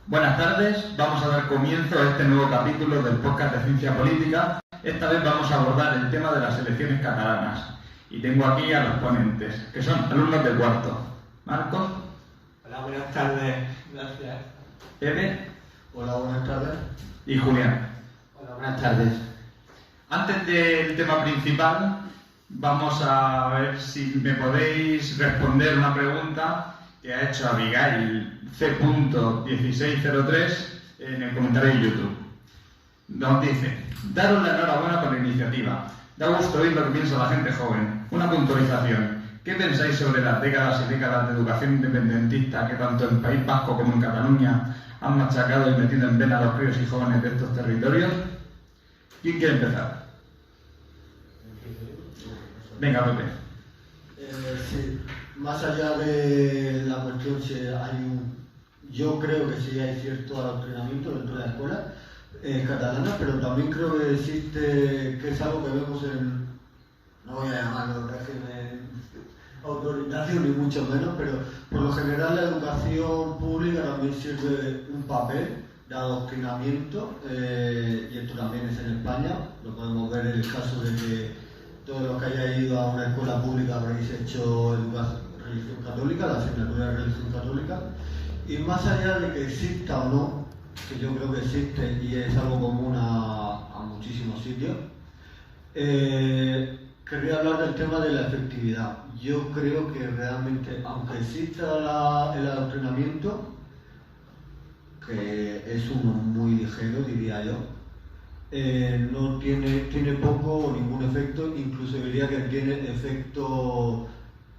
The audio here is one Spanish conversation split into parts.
Buenas tardes, vamos a dar comienzo a este nuevo capítulo del podcast de Ciencia Política. Esta vez vamos a abordar el tema de las elecciones catalanas. Y tengo aquí a los ponentes, que son alumnos de cuarto. Marcos. Hola, buenas tardes. Gracias. Pepe. Hola, buenas tardes. Y Julián. Hola, buenas tardes. Antes del tema principal, vamos a ver si me podéis responder una pregunta que ha hecho Abigail C.1603 en el comentario de YouTube. Nos dice: daros la enhorabuena por la iniciativa. Da gusto oír lo que piensa la gente joven. Una puntualización. ¿Qué pensáis sobre las décadas y décadas de educación independentista que tanto en País Vasco como en Cataluña han machacado y metido en vena a los críos y jóvenes de estos territorios? ¿Quién quiere empezar? Venga, Pepe. Sí, más allá de la cuestión, si yo creo que sí hay cierto adoctrinamiento dentro de la escuela catalana, pero también creo que existe, que es algo que vemos en, no voy a llamarlo régimen autoritario ni mucho menos, pero por lo general la educación pública también sirve un papel de adoctrinamiento, y esto también es en España, lo podemos ver en el caso de que todos los que hayáis ido a una escuela pública habréis hecho religión católica, la asignatura de religión católica, y más allá de que exista o no, que yo creo que existe y es algo común a muchísimos sitios, quería hablar del tema de la efectividad. Yo creo que realmente, aunque exista el adoctrinamiento, que es uno muy ligero, diría yo, no tiene poco o ningún efecto, incluso diría que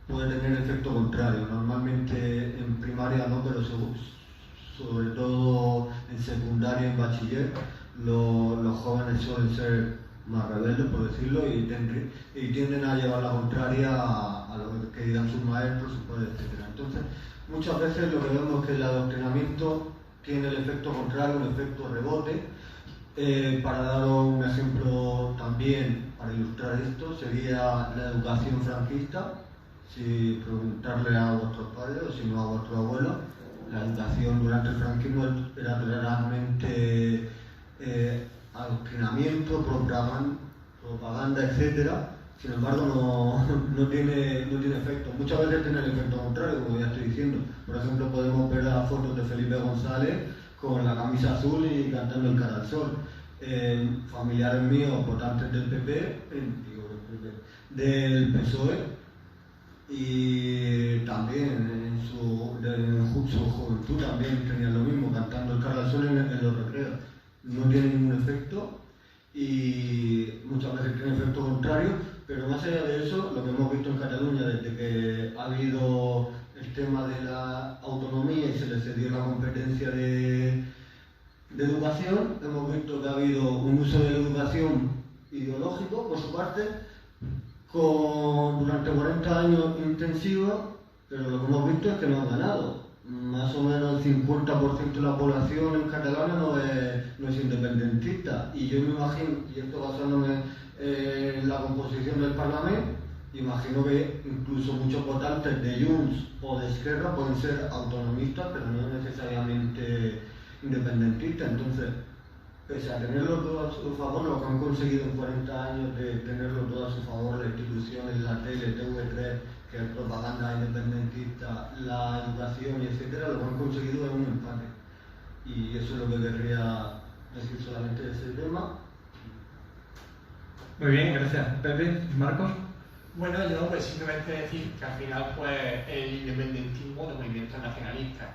puede tener efecto contrario. Normalmente en primaria no, pero sobre todo en secundaria, en bachiller, los jóvenes suelen ser más rebeldes, por decirlo, y tienden a llevar la contraria a lo que digan sus maestros, sus padres, etc. Entonces, muchas veces lo que vemos es que el adoctrinamiento tiene el efecto contrario, un efecto rebote. Para daros un ejemplo también, para ilustrar esto, sería la educación franquista. Si preguntarle a vuestros padres o si no a vuestros abuelos, la educación durante el franquismo era realmente adoctrinamiento, propaganda, etc. Sin embargo, no tiene efecto. Muchas veces tiene el efecto contrario, como ya estoy diciendo. Por ejemplo, podemos ver las fotos de Felipe González con la camisa azul y cantando El cara al sol. Familiares míos, votantes del PP, del PSOE, y también en su juventud también tenían lo mismo, cantando El cara al sol en los recreos. No tiene ningún efecto y muchas veces tiene efecto contrario, pero más allá de eso, lo que hemos visto en Cataluña desde que ha habido el tema de la autonomía y se le cedió la competencia de educación, hemos visto que ha habido un uso de la educación ideológico por su parte, durante 40 años intensivos, pero lo que hemos visto es que no han ganado. Más o menos el 50% de la población en catalana no es independentista, y yo me imagino, y esto basándome en la composición del Parlamento, imagino que incluso muchos votantes de Junts o de Esquerra pueden ser autonomistas, pero no necesariamente independentistas. Entonces, pese a tenerlo todo a su favor, lo que han conseguido en 40 años de tenerlo todo a su favor, las instituciones, la tele, TV3, que es propaganda independentista, la educación y etcétera, lo que han conseguido es un empate. Y eso es lo que querría decir solamente de ese tema. Muy bien, gracias. Pepe, Marcos. Bueno, yo pues simplemente decir que al final pues el independentismo de movimientos nacionalistas,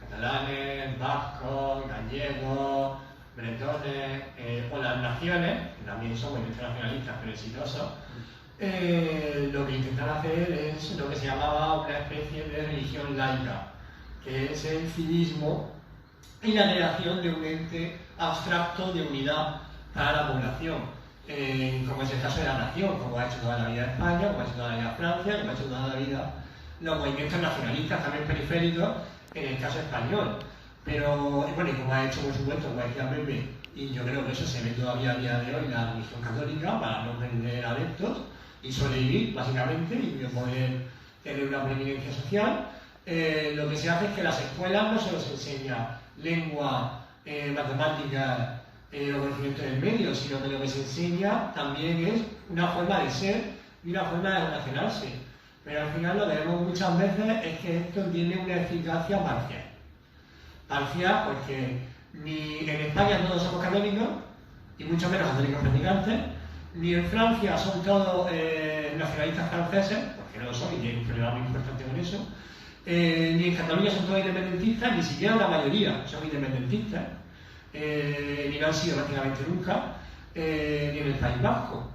catalanes, vascos, gallegos, bretones, o las naciones, que también son movimientos nacionalistas pero exitosos, lo que intentan hacer es lo que se llamaba una especie de religión laica, que es el civismo y la creación de un ente abstracto de unidad para la población. Como es el caso de la nación, como ha hecho toda la vida España, como ha hecho toda la vida Francia, como ha hecho toda la vida los movimientos nacionalistas también periféricos, en el caso español. Pero, bueno, y como ha hecho, por supuesto, como decía Pepe, y yo creo que eso se ve todavía a día de hoy, la religión católica, para no perder adeptos y sobrevivir, básicamente, y poder tener una preeminencia social. lo que se hace es que las escuelas no se les enseña lengua, matemáticas o conocimiento del medio, sino que lo que se enseña también es una forma de ser y una forma de relacionarse. Pero al final lo que vemos muchas veces es que esto tiene una eficacia parcial. Parcial porque ni en España todos somos católicos, y mucho menos católicos practicantes, ni en Francia son todos nacionalistas franceses, porque no lo son y tienen un problema muy importante con eso, ni en Cataluña son todos independentistas, ni siquiera la mayoría son independentistas, ni lo han sido prácticamente nunca, ni en el País Vasco.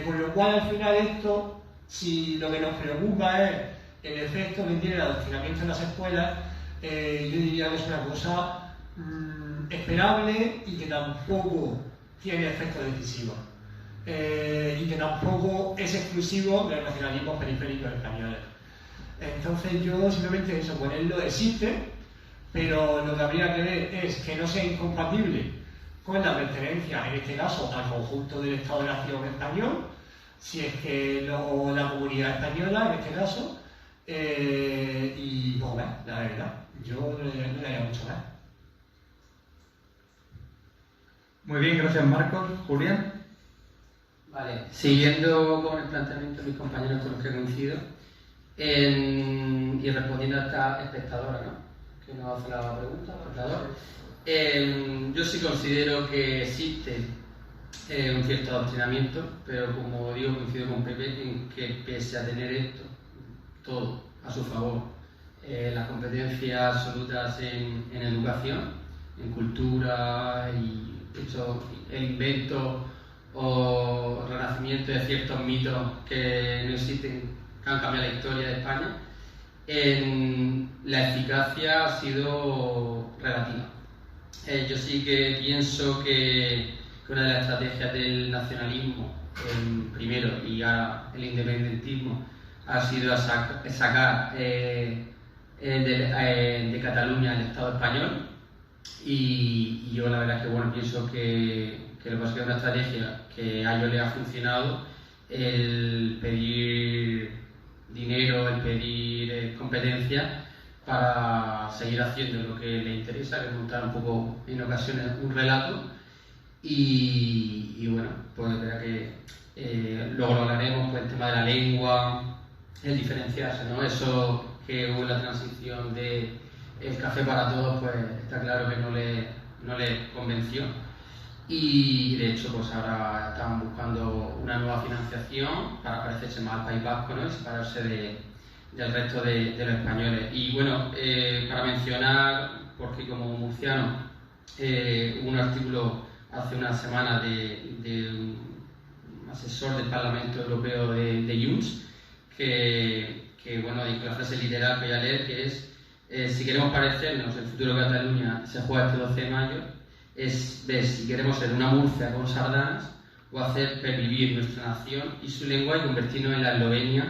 Con lo cual, al final, esto, si lo que nos preocupa es el efecto que tiene el adoctrinamiento en las escuelas, yo diría que es una cosa esperable y que tampoco tiene efectos decisivos. Y que tampoco es exclusivo de los nacionalismos periféricos españoles. Entonces yo simplemente eso, ponerlo existe, pero lo que habría que ver es que no sea incompatible con la pertenencia, en este caso, al conjunto del Estado-Nación español, si es que la comunidad española, en este caso, y poco más, la verdad. Yo no le haría mucho más. Muy bien, gracias Marcos. Julián. Vale, siguiendo con el planteamiento de mis compañeros con los que coincido, y respondiendo a esta espectadora, ¿no?, que nos hace la pregunta, yo sí considero que existe un cierto adoctrinamiento, pero como digo, coincido con Pepe en que pese a tener esto, todo a su favor, las competencias absolutas en educación, en cultura y el invento o renacimiento de ciertos mitos que no existen, que han cambiado la historia de España, la eficacia ha sido relativa. Yo sí que pienso que una de las estrategias del nacionalismo, primero, y ahora el independentismo, ha sido sacar de Cataluña el Estado español, y yo la verdad es que bueno, pienso que lo que es una estrategia que a ellos les ha funcionado, el pedir dinero, el pedir competencia para seguir haciendo lo que les interesa, que es montar un poco en ocasiones un relato, y bueno, pues verá que luego lo hablaremos, pues el tema de la lengua, el diferenciarse, ¿no? Eso que hubo en la transición de el café para todos, pues está claro que no le convenció, y de hecho pues ahora estaban buscando una nueva financiación para parecerse más al País Vasco, ¿no?, y separarse del resto de los españoles. Y bueno, para mencionar, porque como murciano, hubo un artículo hace una semana de un asesor del Parlamento Europeo de Junts, que bueno, dijo la frase literal que voy a leer, que es si queremos parecernos, el futuro de Cataluña se juega este 12 de mayo, es ver si queremos ser una Murcia con sardanas o hacer pervivir nuestra nación y su lengua y convertirnos en la Eslovenia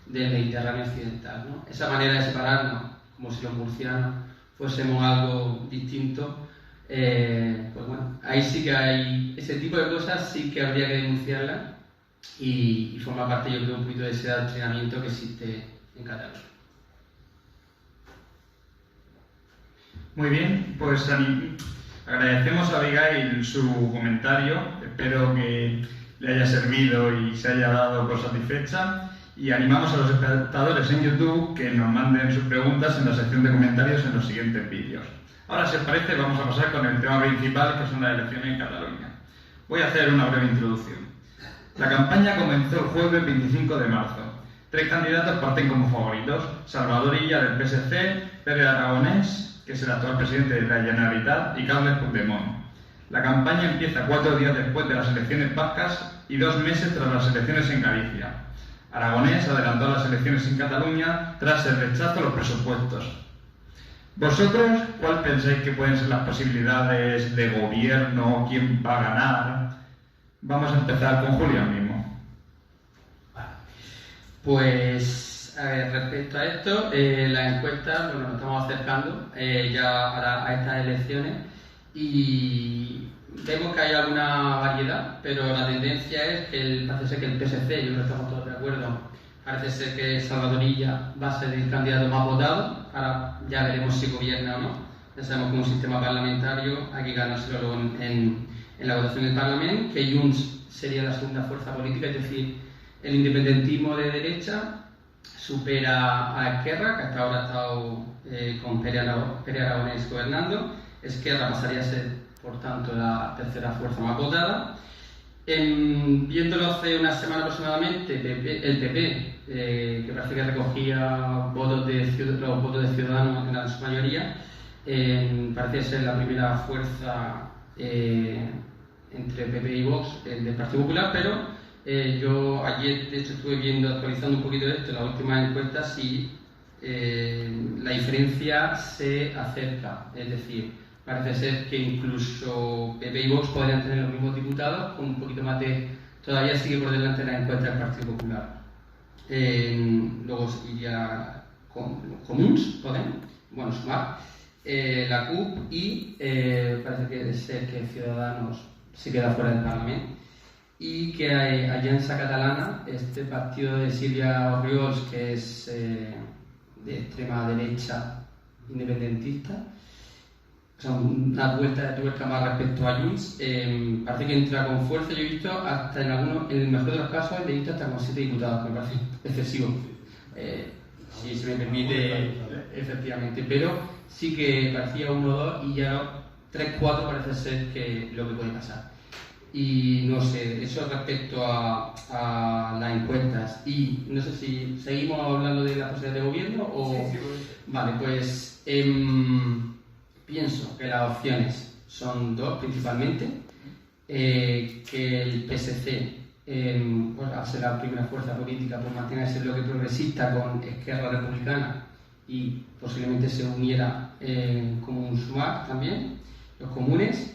del Mediterráneo occidental, ¿no? Esa manera de separarnos, como si los murcianos fuésemos algo distinto, pues bueno, ahí sí que hay ese tipo de cosas, sí que habría que denunciarlas, y forma parte, yo creo, un poquito de ese adoctrinamiento que existe en Cataluña. Muy bien, pues agradecemos a Abigail su comentario, espero que le haya servido y se haya dado por satisfecha, y animamos a los espectadores en YouTube que nos manden sus preguntas en la sección de comentarios en los siguientes vídeos. Ahora, si os parece, vamos a pasar con el tema principal, que son las elecciones en Cataluña. Voy a hacer una breve introducción. La campaña comenzó el jueves 25 de marzo. 3 candidatos parten como favoritos: Salvador Illa del PSC, Pere Aragonés, que es el actual presidente de la Generalitat, y Carles Puigdemont. La campaña empieza 4 días después de las elecciones vascas y 2 meses tras las elecciones en Galicia. Aragonés adelantó las elecciones en Cataluña tras el rechazo a los presupuestos. ¿Vosotros cuál pensáis que pueden ser las posibilidades de gobierno? ¿Quién va a ganar? Vamos a empezar con Julián mismo. Pues, a ver, respecto a esto, las encuestas, bueno, nos estamos acercando ya a estas elecciones, y vemos que hay alguna variedad, pero la tendencia es que parece ser que el PSC, yo creo que estamos todos de acuerdo, Parece ser que Salvador Illa va a ser el candidato más votado. Ahora ya veremos si gobierna o no. Ya sabemos que un sistema parlamentario hay que ganárselo luego en la votación del Parlamento, que Junts sería la segunda fuerza política, es decir, el independentismo de derecha supera a Esquerra, que hasta ahora ha estado con Pere Aragonés gobernando. Esquerra pasaría a ser, por tanto, la tercera fuerza más votada. Viéndolo hace una semana aproximadamente, el PP, que parece que recogía los votos de Ciudadanos en su mayoría, parece ser la primera fuerza entre PP y Vox del Partido Popular, pero yo ayer de hecho estuve actualizando un poquito esto, las últimas encuestas, y la diferencia se acerca, es decir, parece ser que incluso PP y Vox podrían tener los mismos diputados, con un poquito más de... Todavía sigue por delante la encuesta del Partido Popular. Luego iría Comuns, Podem, Sumar, la CUP y parece que ser que Ciudadanos se queda fuera del Parlamento. Y que hay Alianza Catalana, este partido de Sílvia Orriols, que es de extrema derecha independentista, o sea, una vuelta de tuerca más respecto a Junts, parece que entra con fuerza. Yo he visto hasta en el mejor de los casos, he visto hasta con 7 diputados, que me parece excesivo, si se me permite, efectivamente, pero sí que parecía 1 o 2 y ya 3 o 4 parece ser que lo que puede pasar. Y no sé, eso respecto a las encuestas. Y no sé si seguimos hablando de la posibilidad de gobierno o... Sí. Vale, pues pienso que las opciones son 2 principalmente. Que el PSC, pues, al ser la primera fuerza política, pues mantenga ese bloque progresista con Esquerra Republicana y posiblemente se uniera como un Sumar también, los comunes.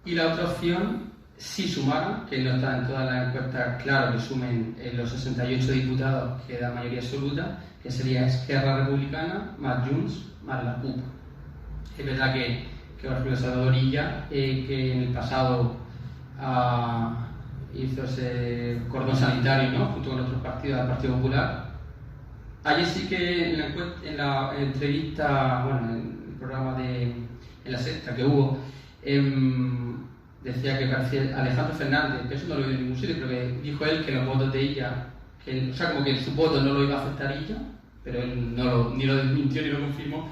Y la otra opción, si sumaran, que no está en todas las encuestas claro, que sumen los 68 diputados que da mayoría absoluta, que sería Esquerra Republicana más Junts más la CUP. Es verdad que por ejemplo Salvador Illa, que en el pasado hizo ese cordón sanitario, ¿no?, junto con otros partidos del Partido Popular. Ayer sí que en la entrevista, en el programa en la sexta que hubo, decía que parecía Alejandro Fernández, que eso no lo he oído en ningún sitio, pero que dijo él que los votos de ella, o sea, como que su voto no lo iba a afectar ella, pero él ni lo desmintió ni lo confirmó,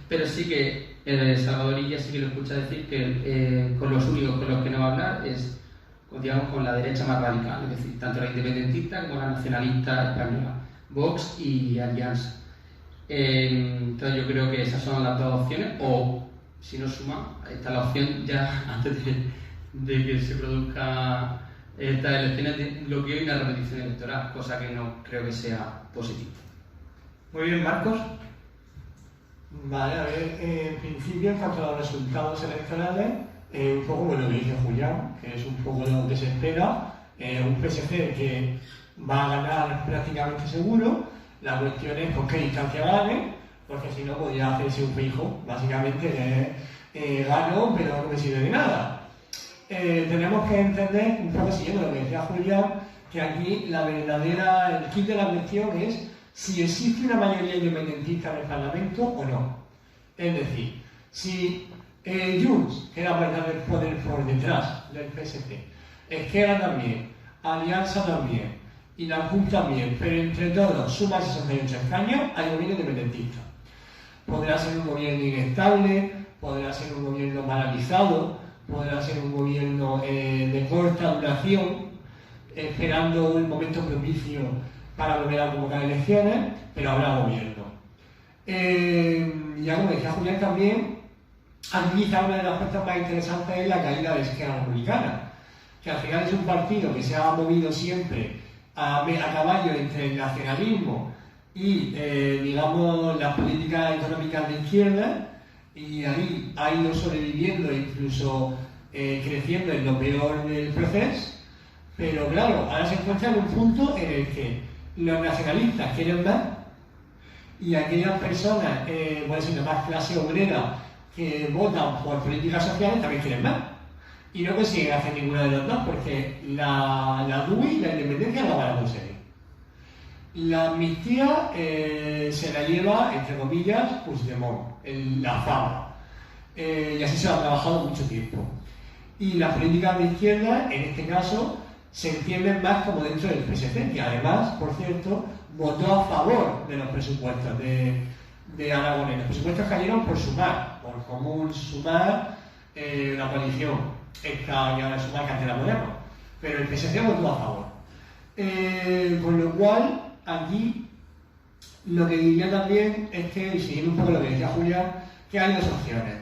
pero sí que Salvador Illa sí que lo escucha decir que con los únicos con los que no va a hablar es, digamos, con la derecha más radical, es decir, tanto la independentista como la nacionalista española, Vox y Alianza. Entonces yo creo que esas son las 2 opciones, o si no suma, está la opción ya antes de que se produzca estas elecciones, de lo que hay una repetición electoral, cosa que no creo que sea positiva. Muy bien, Marcos. Vale, a ver, en principio, en cuanto a los resultados electorales, un poco lo que dice Julián, que es un poco lo que se espera, un PSC que va a ganar prácticamente seguro. La cuestión es con qué distancia gane, porque si no podría hacerse un fijo, básicamente gano, pero no me sirve de nada. Tenemos que entender, un poco siguiendo lo que decía Julián, que aquí el kit de la cuestión es si existe una mayoría independentista en el Parlamento o no. Es decir, si Junts queda poder por detrás del PSC, Esquerra también, Alianza también y la CUP también, pero entre todos suma 68 escaños, hay gobierno independentista. Podrá ser un gobierno inestable, podrá ser un gobierno paralizado, podrá ser un gobierno de corta duración, esperando un momento propicio para volver a convocar elecciones, pero habrá gobierno. Ya como decía Julián también, aquí quizá una de las cosas más interesantes es la caída de Esquerra Republicana, que al final es un partido que se ha movido siempre a caballo entre el nacionalismo y, digamos, las políticas económicas de izquierda, y ahí ha ido sobreviviendo e incluso creciendo en lo peor del proceso, pero claro, ahora se encuentra en un punto en el que los nacionalistas quieren más y aquellas personas, puede ser de más clase obrera, que votan por políticas sociales también quieren más. Y no consiguen hacer ninguna de las dos porque la DUI, la independencia, no la van a conseguir. La amnistía se la lleva, entre comillas, Puigdemont, la fama. Y así se ha trabajado mucho tiempo. Y las políticas de izquierda, en este caso, se entienden más como dentro del PSC, que además, por cierto, votó a favor de los presupuestos de Aragonés. Los presupuestos cayeron por Sumar, por común Sumar, la coalición, esta ya de Sumar Cantera Moderno, pero el PSC votó a favor. Con lo cual, aquí lo que diría también es que, y siguiendo un poco lo que decía Julián, que hay dos opciones.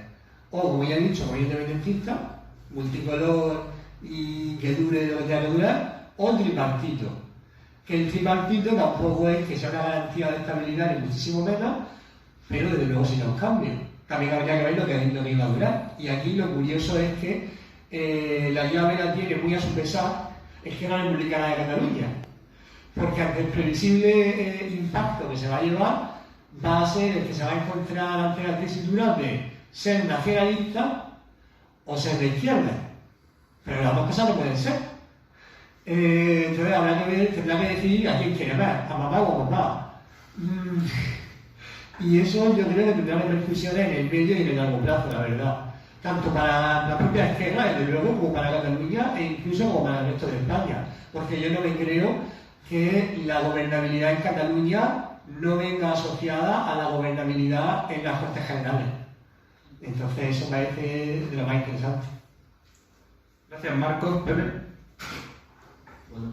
O, como ya he dicho, muy independentista, multicolor y que dure lo que tenga que durar, o tripartito. Que el tripartito tampoco es que sea una garantía de estabilidad, ni muchísimo menos, pero desde luego sería un cambio. También habría que ver lo que iba a durar. Y aquí lo curioso es que la llave la tiene muy a su pesar Esquerra Republicana de Cataluña. Porque ante el previsible impacto que se va a llevar, va a ser el que se va a encontrar ante la tesitura de ser nacionalista o ser de izquierda. Pero las dos cosas no pueden ser. Entonces tendrá que decidir a quién quiere más, a mamá o a papá. Y eso yo creo que tendrá repercusiones en el medio y en el largo plazo, la verdad. Tanto para la propia izquierda, desde luego, como para Cataluña e incluso como para el resto de España. Porque yo no me creo que la gobernabilidad en Cataluña no venga asociada a la gobernabilidad en las Cortes Generales. Entonces eso parece de lo más interesante. Gracias, Marcos. Pepe. Bueno,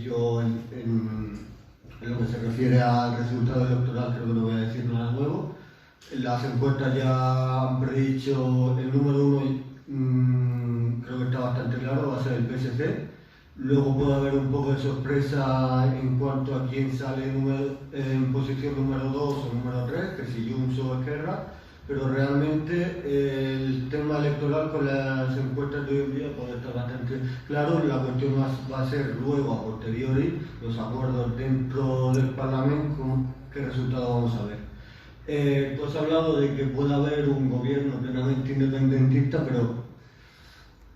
yo en lo que se refiere al resultado electoral creo que no voy a decir nada nuevo. Las encuestas ya han predicho el número uno, creo que está bastante claro, va a ser el PSC. Luego puede haber un poco de sorpresa en cuanto a quién sale en posición número 2 o número 3, que si Junts o Esquerra, pero realmente el tema electoral con las encuestas de hoy en día puede estar bastante claro. La cuestión va a ser luego, a posteriori, los acuerdos dentro del Parlamento, qué resultado vamos a ver. Tú has hablado de que puede haber un gobierno plenamente independentista, pero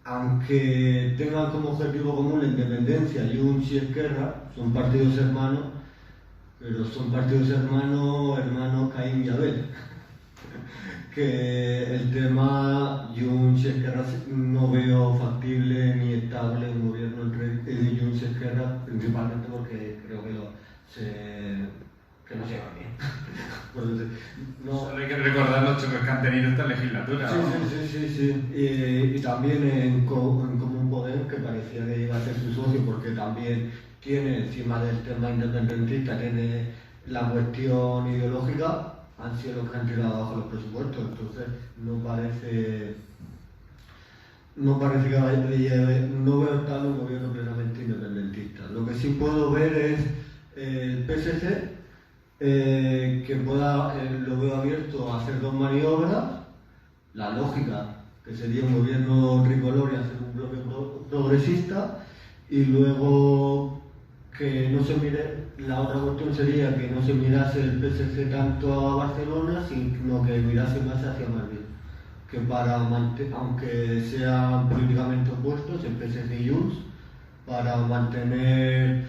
aunque tengan como objetivo común la independencia, Junts y Esquerra son partidos hermanos, pero son partidos hermanos Caín y Abel. Que el tema Junts y Esquerra no veo factible ni estable un gobierno entre Junts y Esquerra, principalmente porque creo que no se llevan bien. Solo hay que recordar los choques que han tenido esta legislatura. Sí. Y también en Común Podem, que parecía que iba a ser su socio, porque también tiene, encima del tema independentista, tiene la cuestión ideológica, han sido los que han tirado abajo los presupuestos. Entonces no parece que no veo tal un gobierno plenamente independentista. Lo que sí puedo ver es el PSC, que lo veo abierto a hacer dos maniobras. La lógica, que sería un gobierno tricolor y hacer un bloque progresista, y luego que no se mire, la otra cuestión sería que no se mirase el PSC tanto a Barcelona, sino que mirase más hacia Madrid, que aunque sean políticamente opuestos, el PSC y Junts, para mantener,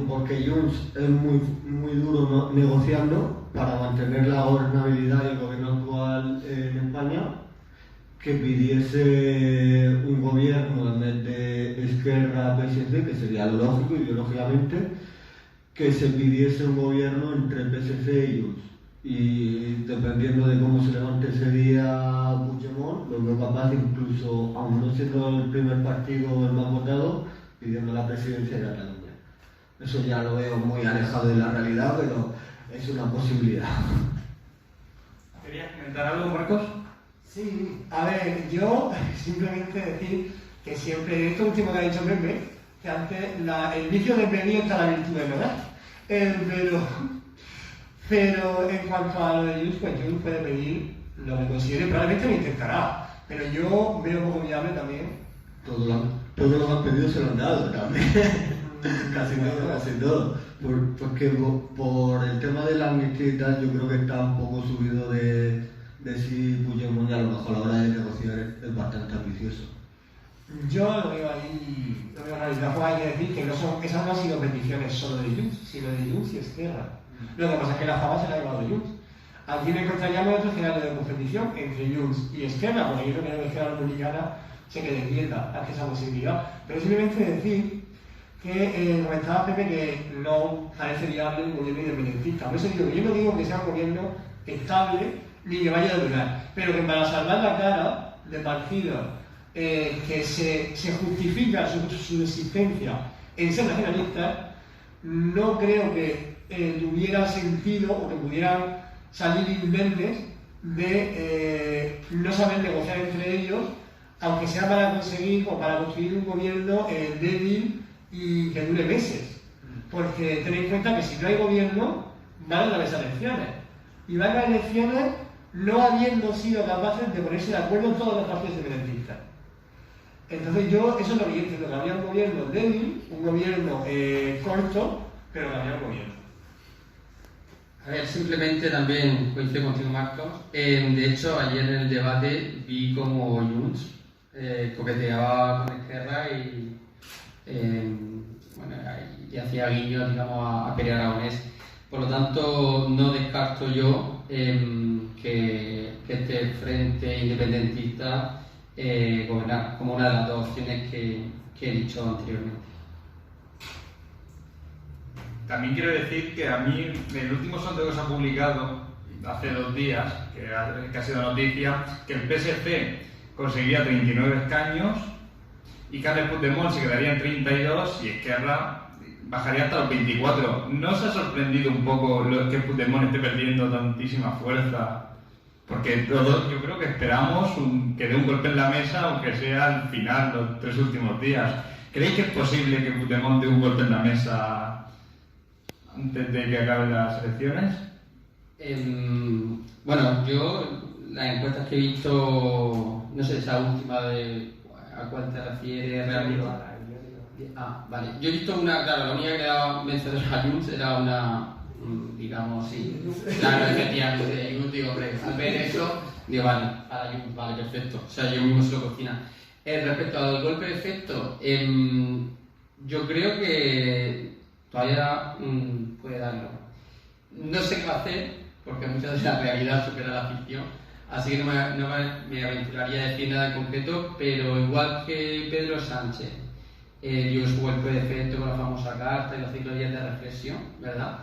porque Junts es muy duro negociando, para mantener la gobernabilidad y el gobierno actual en España, que pidiese un gobierno en vez de Esquerra-PSC, que sería lo lógico ideológicamente, que se pidiese un gobierno entre PSC y Junts. Y dependiendo de cómo se levante ese día Puigdemont, lo veo capaz, incluso, aun no siendo el primer partido el más votado, pidiendo la presidencia de Cataluña. Eso ya lo veo muy alejado de la realidad, pero es una posibilidad. ¿Querías comentar algo, Marcos? Sí, a ver, yo simplemente decir que siempre, esto último que ha dicho Pepe, que antes el vicio del medio está la virtud de verdad. Pero en cuanto a lo de Junts, pues Junts puede pedir lo que considere, probablemente lo intentará, pero yo veo poco viable también. Todo lo que han pedido se lo han dado también. casi todo. Porque por el tema de la amnistía y tal, yo creo que está un poco subido de si Puigdemont, a lo mejor a la hora de negociar es bastante ambicioso. Yo lo veo ahí, lo veo realidad. Pues hay que decir que esas no han sido peticiones solo de Junts, sino de Junts y Esquerra. Lo que pasa es que la fama se la ha llevado Junts. Aquí me encontraríamos otro escenario de competición entre Junts y Esquerra, porque yo creo que la Izquierda Republicana se quede quieta ante esa posibilidad. Pero simplemente decir que comentaba Pepe que no parece viable un gobierno independentista. Por eso digo que yo no digo que sea un gobierno estable ni que vaya a durar, pero que para salvar la cara de partidos que se justifica su existencia en ser nacionalistas, no creo que tuviera sentido o que pudieran salir indemnes de no saber negociar entre ellos, aunque sea para conseguir o para construir un gobierno débil y que dure meses. Porque tened en cuenta que si no hay gobierno, van a haber elecciones. Y van a haber elecciones no habiendo sido capaces de ponerse de acuerdo en todos los partidos independentistas. Entonces yo, eso es lo que yo entiendo, que habría un gobierno débil, un gobierno corto, pero que habría un gobierno. A ver, simplemente también coincido contigo, Marcos. De hecho, ayer en el debate vi como Junts coqueteaba con Esquerra y hacía guiño, digamos, a Pere Aragonés. Por lo tanto, no descarto yo que este frente independentista gobernar como una de las dos opciones que he dicho anteriormente. También quiero decir que a mí, el último sondeo que se ha publicado hace 2 días, que ha sido noticia, que el PSC conseguiría 39 escaños y Carles Puigdemont se quedaría en 32 y Esquerra bajaría hasta los 24. ¿No os ha sorprendido un poco que Puigdemont esté perdiendo tantísima fuerza? Porque todos yo creo que esperamos que dé un golpe en la mesa, aunque sea al final, los 3 últimos días. ¿Creéis que es posible que Puigdemont dé un golpe en la mesa antes de que acaben las elecciones? Bueno, yo las encuestas que he visto, no sé, esa última ¿a cuál te refieres realmente? Ah, vale. Yo he visto una, claro, la única que daba vencedora a Junts era una, digamos, sí. Claro, efectivamente, Junts, digo, hombre, al ver eso, digo, vale, para Junts, vale, perfecto. O sea, yo mismo se lo cocina. Respecto al golpe de efecto, yo creo que todavía puede darlo. No sé qué va a hacer, porque muchas veces la realidad supera la ficción, así que no me aventuraría a decir nada en concreto, pero igual que Pedro Sánchez dio su golpe de efecto con la famosa carta y los 5 días de reflexión, ¿verdad?,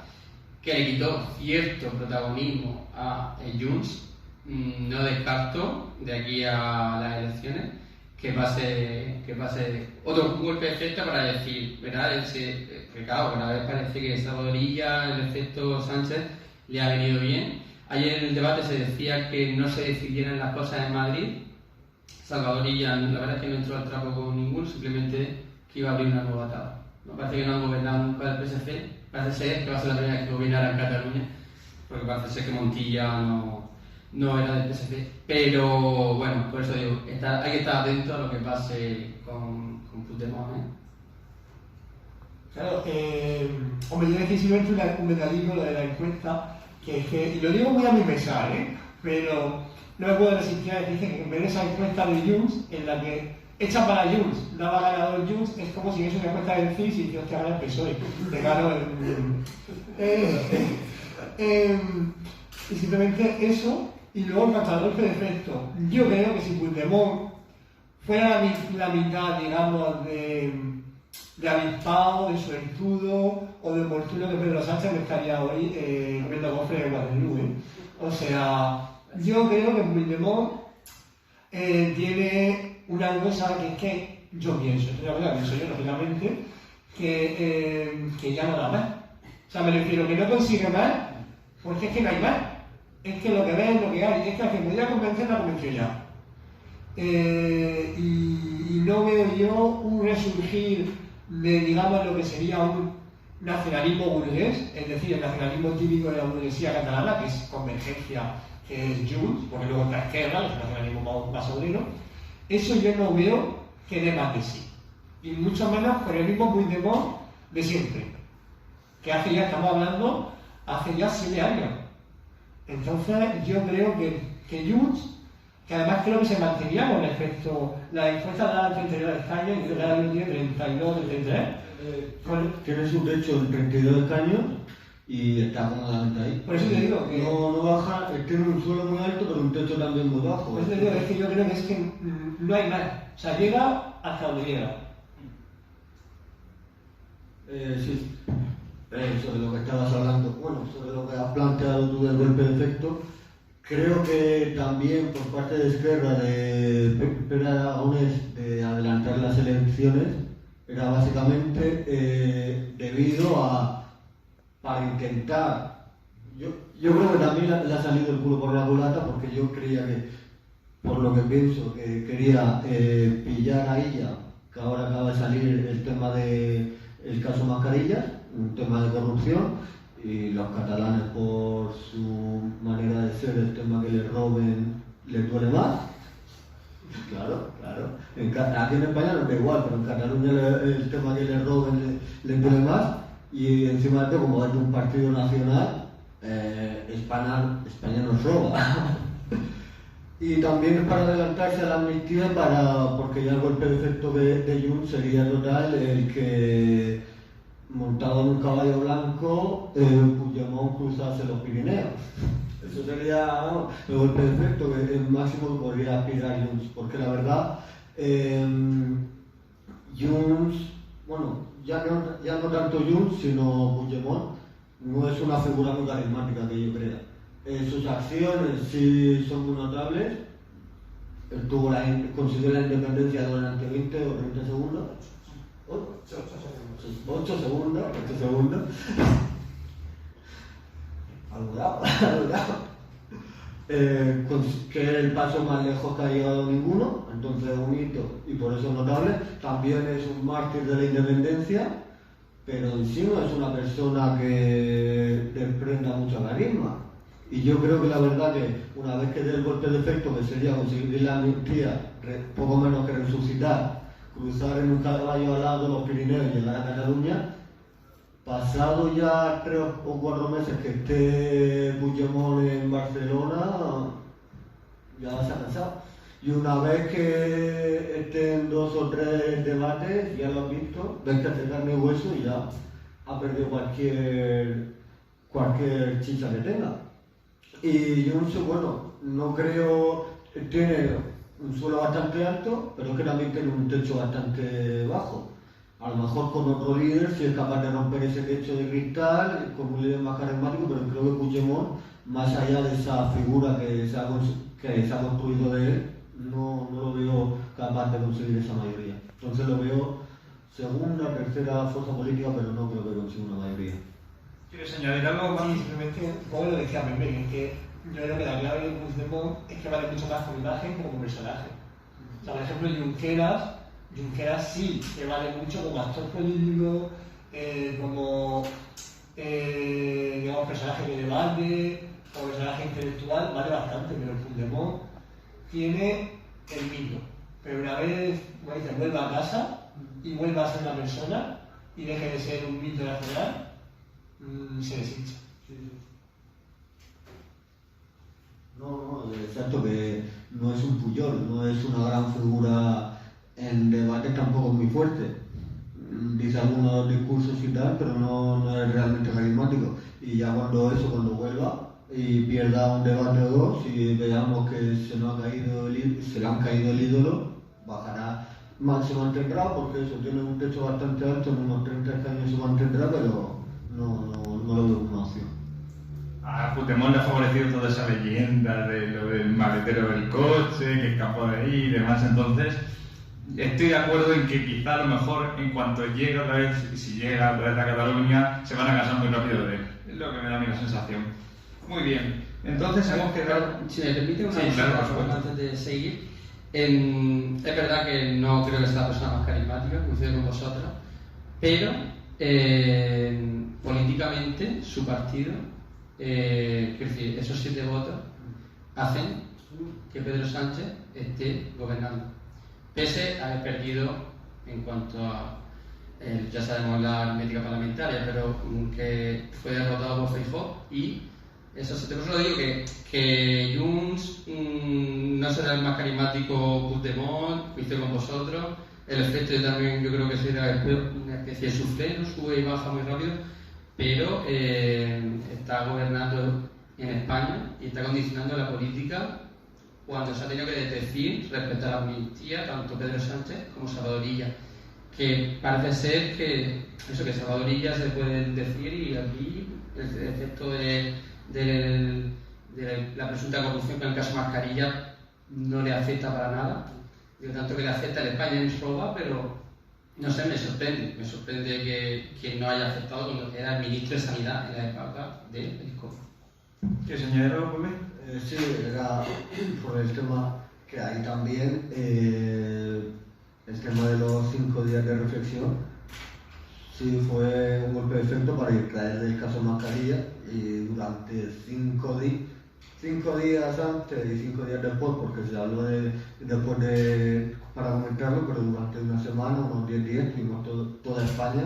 que le quitó cierto protagonismo a Junts, no descarto de aquí a las elecciones que pase otro golpe de efecto para decir, ¿verdad?, que claro, una vez parece que Salvadorilla, el efecto Sánchez, le ha venido bien. Ayer en el debate se decía que no se decidieran las cosas en Madrid. Salvadorilla, la verdad es que no entró al trapo con ninguno, simplemente que iba a abrir una nueva etapa. Me parece que no han gobernado nunca el PSC, parece ser que va a ser la primera vez que gobernara en Cataluña, porque parece ser que Montilla no era del PSC. Pero bueno, por eso digo, hay que estar atento a lo que pase con Puigdemont, ¿eh? Claro, hombre, yo decía simplemente un detallito lo de la encuesta, que es que, y lo digo muy a mi pesar, pero no me puedo resistir a decir que en vez de esa encuesta de Junts, en la que hecha para Junts, daba ganador Junts, es como si es una encuesta del CIS y dice, hostia, gana el PSOE, te gano y simplemente eso, y luego en cuanto al golpe de efecto, yo creo que si Puigdemont fuera la mitad, digamos, de avispado, de suertudo o de oportuno que Pedro Sánchez, me estaría hoy comiendo cofre de Guadalupe. O sea, yo creo que Puigdemont tiene una cosa que es que yo pienso, esto es una cosa que pienso yo, lógicamente, que ya no da más. O sea, me refiero que no consigue más porque es que no hay más. Es que lo que ve es lo que hay. Es que al que pudiera convencer, la convenció ya. Y no veo yo un resurgir de, digamos, lo que sería un nacionalismo burgués, es decir, el nacionalismo típico de la burguesía catalana, que es convergencia, que es Junts, porque luego está Esquerra, que es un nacionalismo más obrero. Eso yo no veo que dé más de sí. Y mucho menos con el mismo Puigdemont de siempre, que estamos hablando, hace ya 7 años. Entonces yo creo que Junts que además creo que se mantenía con el efecto, la encuesta da 32 escaños y creo que ahora tiene 32 o 33. Tiene su techo en 32 escaños y está cómodamente ahí. Por eso te digo que... No baja, tiene un suelo muy alto pero un techo también muy bajo. Por eso te digo, es que yo creo que es que no hay más. O sea, llega hasta donde llega. Sí. Sobre lo que estabas hablando, bueno, sobre lo que has planteado tú del golpe de efecto, creo que también por parte de Esquerra de Pere Aragonés de adelantar las elecciones era básicamente debido a, para intentar, yo creo que también le ha salido el culo por la culata porque yo creía que, por lo que pienso, que quería pillar a ella, que ahora acaba de salir el tema de el caso Mascarillas, un tema de corrupción, y los catalanes por su manera de ser, el tema que les roben les duele más. Claro. Aquí en España no da igual, pero en Cataluña el tema que les roben les duele más, y encima de todo, como es de un partido nacional, España nos roba. Y también para adelantarse a la amnistía, porque ya el golpe de efecto de Junts sería total, el que montado en un caballo blanco Puigdemont cruzase los Pirineos. Eso sería el golpe de efecto, que el máximo que podría aspirar Junts, porque la verdad Junts, bueno, ya no tanto Junts sino Puigdemont, no es una figura muy carismática que yo crea. Sus acciones sí son muy notables. Consiguió la independencia durante 20 o 30 segundos. 8 segundos. Aludado. Que es el paso más lejos que ha llegado ninguno, entonces es un hito y por eso es notable. También es un mártir de la independencia, pero en sí no es una persona que desprenda mucho carisma. Y yo creo que la verdad que una vez que dé el golpe de efecto, que sería conseguir la amnistía, poco menos que resucitar, cruzar en un caballo alado los Pirineos y llegar a Cataluña, pasado ya 3 o 4 meses que esté Puigdemont en Barcelona, ya se ha cansado. Y una vez que estén 2 o 3 debates, ya lo has visto, ves que hace carne y hueso y ya ha perdido cualquier chicha que tenga. Y Junts, bueno, no creo, tiene un suelo bastante alto, pero es que también tiene un techo bastante bajo. A lo mejor con otro líder, si es capaz de romper ese techo de cristal, con un líder más carismático, pero creo que Puigdemont, más allá de esa figura que se ha construido de él, no lo veo capaz de conseguir esa mayoría. Entonces lo veo segunda, tercera fuerza política, pero no creo que consiga una mayoría. ¿Quieres añadir algo más? Sí, simplemente, como lo decía Pepe, es que yo creo que la clave de Puigdemont es que vale mucho más como imagen que como personaje. O sea, por ejemplo, Junqueras sí que vale mucho como actor político, como digamos, personaje de debate o personaje intelectual, vale bastante, pero Puigdemont tiene el mito. Pero una vez, como dice, vuelva a casa y vuelva a ser una persona y deje de ser un mito nacional, se deshincha. No, exacto, que no es un Puyol, no es una gran figura en debate, tampoco muy fuerte. Dice algunos discursos y tal, pero no es realmente carismático. Y ya cuando vuelva y pierda un debate o dos y veamos que se le han caído el ídolo, bajará, se mantendrá, porque eso tiene un techo bastante alto, en unos 30 escaños se mantendrá, pero no lo veo como una opción. A Puigdemont le ha favorecido toda esa leyenda de lo del maletero del coche, que escapó de ahí y demás. Entonces, estoy de acuerdo en que quizá a lo mejor en cuanto llegue otra vez, si llega otra vez a Cataluña, se van a cansar muy rápido de él. Es lo que me da a mí la sensación. Muy bien. Entonces hemos quedado... Si me permite una sí, cosa antes de seguir. Es verdad que no creo que sea la persona más carismática, coincido con vosotros, pero políticamente su partido, quiero decir, esos 7 votos hacen que Pedro Sánchez esté gobernando, pese a haber perdido en cuanto a, ya sabemos la aritmética parlamentaria, pero que fue derrotado por Feijóo y esos 7. Por eso digo que Junts no no será el más carismático Puigdemont, coincido con vosotros. El efecto yo creo que será una especie de soufflé, ¿no? Sube y baja muy rápido, pero está gobernando en España y está condicionando la política cuando se ha tenido que decir respecto a la amnistía, tanto Pedro Sánchez como Salvador Illa. Que parece ser que Salvador Illa se puede decir y aquí el efecto de la presunta corrupción con el caso Mascarilla no le afecta para nada. Digo, tanto que le afecta a España en Soba, pero no sé, me sorprende que no haya afectado cuando era el ministro de Sanidad en la época de Periscope. ¿Qué señor Gómez? Sí, era por el tema que hay también, el tema de los 5 días de reflexión. Sí, fue un golpe de efecto para extraer del caso Mascarilla y durante 5 días antes y 5 días después, porque se habló para comentarlo, pero durante una semana, unos 10 días, estuvimos toda España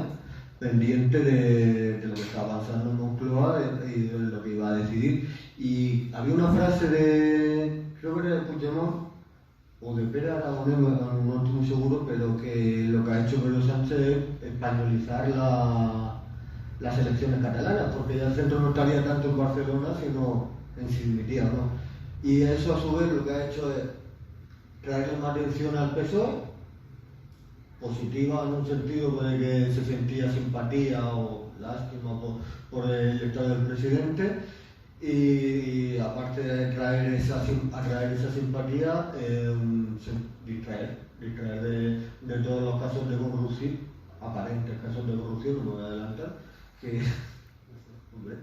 pendiente de lo que estaba avanzando en Moncloa y de lo que iba a decidir. Y había una frase creo que era de Puigdemont o de Pere Aragonés, no estoy muy seguro, pero que lo que ha hecho Pedro Sánchez es españolizar las elecciones catalanas, porque ya el centro no estaría tanto en Barcelona, sino en Simitia, ¿no? Y eso a su vez lo que ha hecho es traerle más atención al PSOE, positiva en un sentido de que se sentía simpatía o lástima por el estado del presidente, y aparte de atraer esa simpatía, distraer de todos los casos de corrupción, aparentes casos de corrupción, no me voy a adelantar, que, hombre,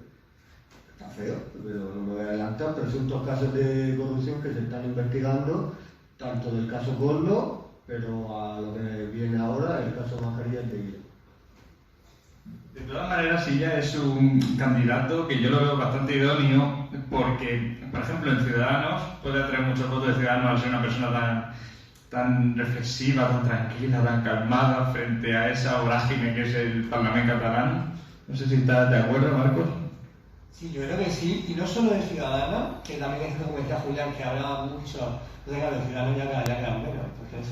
está feo, pero no me voy a adelantar, presuntos casos de corrupción que se están investigando, tanto del caso Coldo, pero a lo que viene ahora, el caso Mascarilla de Illa. De todas maneras, Illa es un candidato que yo lo veo bastante idóneo porque, por ejemplo, en Ciudadanos puede atraer muchos votos de Ciudadanos al ser una persona tan reflexiva, tan tranquila, tan calmada frente a esa vorágine que es el Parlamento catalán. No sé si estás de acuerdo, Marcos. Sí, yo creo que sí, y no solo de Ciudadanos, que también es como decía Julián, que hablaba mucho, entonces de Ciudadanos ya quedan menos, entonces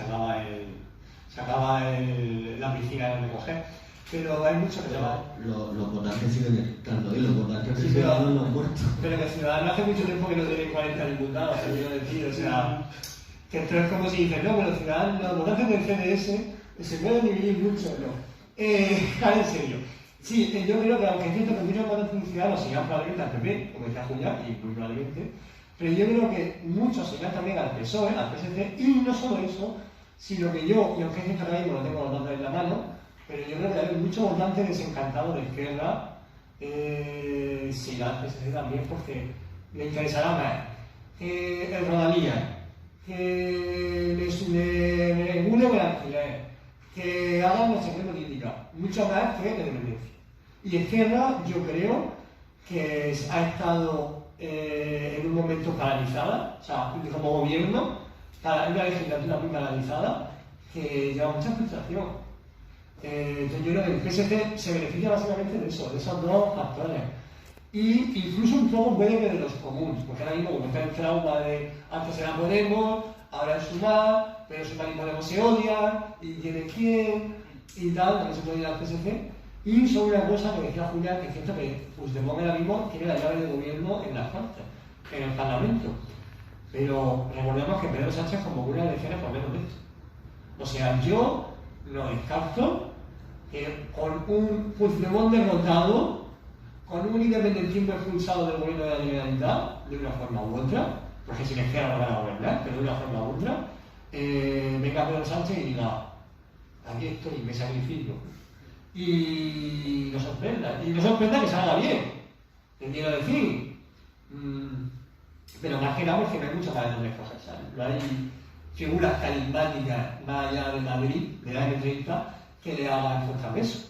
se acaba la piscina donde coger, pero hay mucho que se va. Los votantes siguen estando ahí, los votantes que Ciudadanos no han muerto. Pero que Ciudadanos hace mucho tiempo que no tienen 40 diputados, se quiero decir, o sea, que esto es como si dicen, no, pero los votantes del CDS se pueden dividir mucho, no. En serio. Sí, yo creo que aunque es cierto que muchos votantes ciudadanos se irán probablemente al PP, como decía Julián, y muy probablemente, pero yo creo que muchos se irán también al PSOE, al PSC, y no solo eso, sino que yo, y aunque es cierto que ahora mismo no tengo los datos en la mano, pero yo creo que hay muchos votantes desencantados de izquierda, se irán al PSC también porque le interesará más el Rodalía, que le regulen el alquiler, que hagan nuestra política, mucho más que la independencia. Y Izquierda, yo creo que ha estado en un momento paralizada, o sea, como gobierno, una legislatura muy paralizada, que lleva mucha frustración. Entonces yo creo que el PSC se beneficia básicamente de eso, de esos dos factores. Y incluso un poco puede que de los comunes, porque ahora mismo como está el trauma de antes era Podemos, ahora es Sumar, pero Sumar y Podemos se odian, y tiene quién, y tal, no se puede ir al PSC. Y sobre una cosa que decía Julián, que es cierto que Puigdemont ahora mismo tiene la llave de gobierno en las Cortes, en el Parlamento. Pero recordemos que Pedro Sánchez convocó unas elecciones por menos de esto. O sea, yo lo descarto que con un Puigdemont derrotado, con un independentismo expulsado del gobierno de la Generalitat, de una forma u otra, porque sin izquierda no van a gobernar, pero de una forma u otra, venga Pedro Sánchez y diga, aquí estoy, me sacrifico. Y nos sorprenda que salga bien, te quiero decir. Pero más que nada porque no hay muchas maneras de escoger, ¿sabes? No hay figuras carismáticas más allá de Madrid, de la M30, que le hagan contrapeso.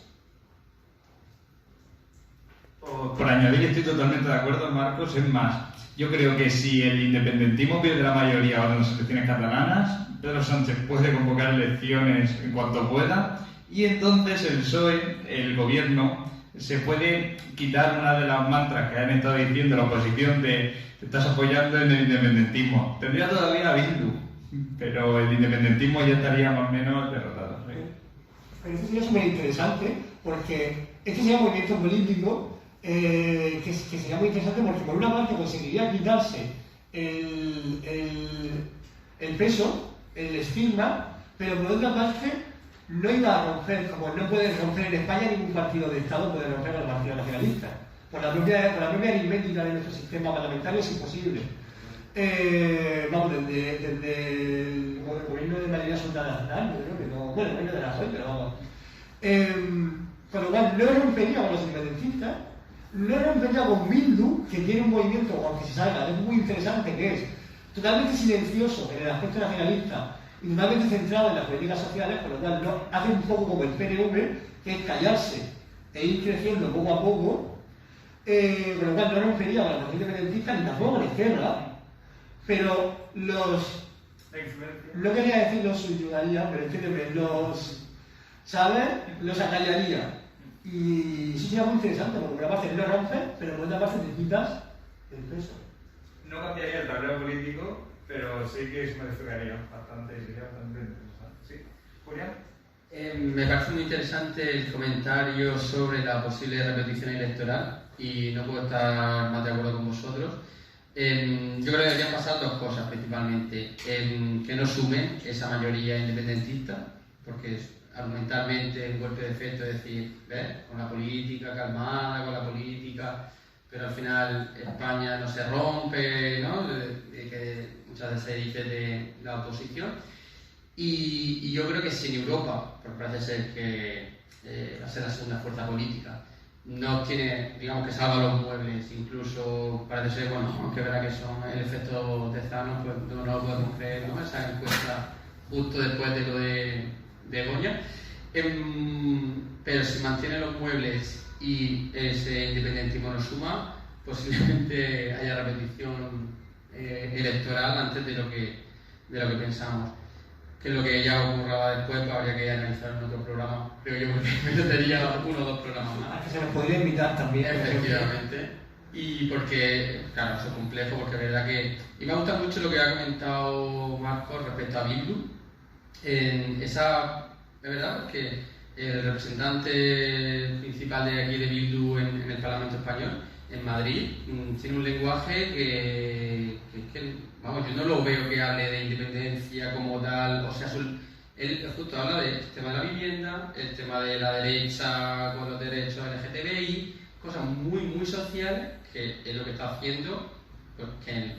Por añadir, estoy totalmente de acuerdo, Marcos. Es más, yo creo que si el independentismo pierde la mayoría ahora en las elecciones catalanas, Pedro Sánchez puede convocar elecciones en cuanto pueda, y entonces el PSOE, el gobierno, se puede quitar una de las mantras que han estado diciendo la oposición de te estás apoyando en el independentismo. Tendría todavía a Bildu, pero el independentismo ya estaría más o menos derrotado. ¿Sí? Pero esto sería súper interesante porque este sería un movimiento político que sería muy interesante porque por una parte conseguiría quitarse el peso, el estigma, pero por otra parte no iba a romper, como no puede romper en España ningún partido de Estado, puede romper al Partido Nacionalista. Por la propia aritmética de nuestro sistema parlamentario es imposible. Vamos, desde el gobierno de mayoría absoluta nacional, yo creo que no, bueno, el gobierno de Rajoy, pero vamos. Con lo cual, no rompería con los independentistas, no rompería con Bildu, que tiene un movimiento, aunque se salga, es muy interesante, que es totalmente silencioso en el aspecto nacionalista y totalmente centrado en las políticas sociales, por lo cual no, hace un poco como el PNV, que es callarse e ir creciendo poco a poco, con lo cual no rompería con la posición independentista ni tampoco con la izquierda, pero no quería decir los ayudaría, pero entiéndeme, ¿sabes? Los acallaría. Y eso sería muy interesante, porque por una parte no rompes, pero por otra parte te quitas el peso. No cambiaría el tablero político, pero sí que se modificaría bastante y sería bastante interesante. ¿Sí? ¿Julián? Me parece muy interesante el comentario sobre la posible repetición electoral y no puedo estar más de acuerdo con vosotros. Yo creo que deberían pasar dos cosas principalmente. Que no sumen esa mayoría independentista, porque argumentalmente un golpe de efecto es decir, ¿ves? Con la política calmada, con la política, pero al final España no se rompe, ¿no? Que muchas veces se dice de la oposición. Y yo creo que si en Europa, porque parece ser que va a ser la segunda fuerza política, no tiene, digamos que salva los muebles, incluso parece ser, bueno, aunque verá que son el efecto de Thanos, pues no lo podemos creer, ¿no? Esa encuesta justo después de lo de Goya. Pero si mantiene los muebles y ese independentismo no suma, posiblemente haya repetición electoral antes de lo que pensamos. Que es lo que ya ocurra después, pues habría que analizar en otro programa. Creo yo porque merecería uno o dos programas más. Que se nos podría invitar también. Efectivamente. Y porque, claro, eso es complejo, porque es verdad que... Y me gusta mucho lo que ha comentado Marcos respecto a Bildu. Es verdad, porque el representante principal de aquí de Bildu en el Parlamento Español, en Madrid, tiene un lenguaje que vamos, yo no lo veo que hable de independencia como tal, o sea, él justo habla del tema de la vivienda, el tema de la derecha con los derechos LGTBI, cosas muy, muy sociales, que es lo que está haciendo, pues, que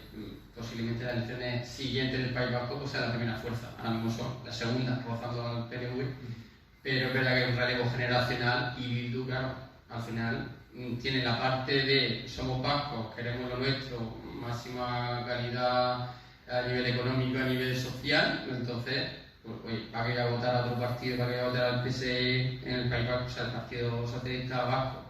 posiblemente las elecciones siguientes del País Vasco pues sea la primera fuerza, ahora mismo son las segundas, rozando al PNV, pero es verdad que es un relevo generacional y Bildu, claro, al final tiene la parte de somos vascos, queremos lo nuestro, máxima calidad a nivel económico, a nivel social, entonces pues, oye, ¿para qué voy a votar a otro partido? ¿Para qué voy a votar al PSE en el País Vasco, o sea, el Partido Socialista Vasco,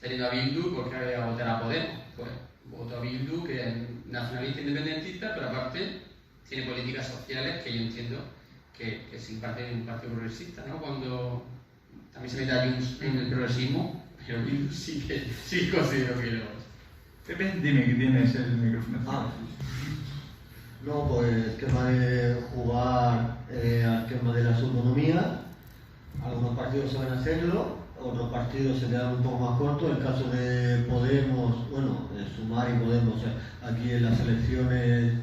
teniendo a Bildu? ¿Por qué voy a votar a Podemos? Pues voto a Bildu, que es nacionalista independentista, pero aparte tiene políticas sociales que yo entiendo que se imparte en un partido progresista, ¿no? Cuando también se mete a Junts en el progresismo, pero Bildu sí considero que lo es. Pepe, dime que tienes el micrófono. No, pues el tema de jugar al tema de las autonomías, algunos partidos saben hacerlo, otros partidos se quedan un poco más cortos. El caso de Podemos, bueno, Sumar y Podemos, aquí en las elecciones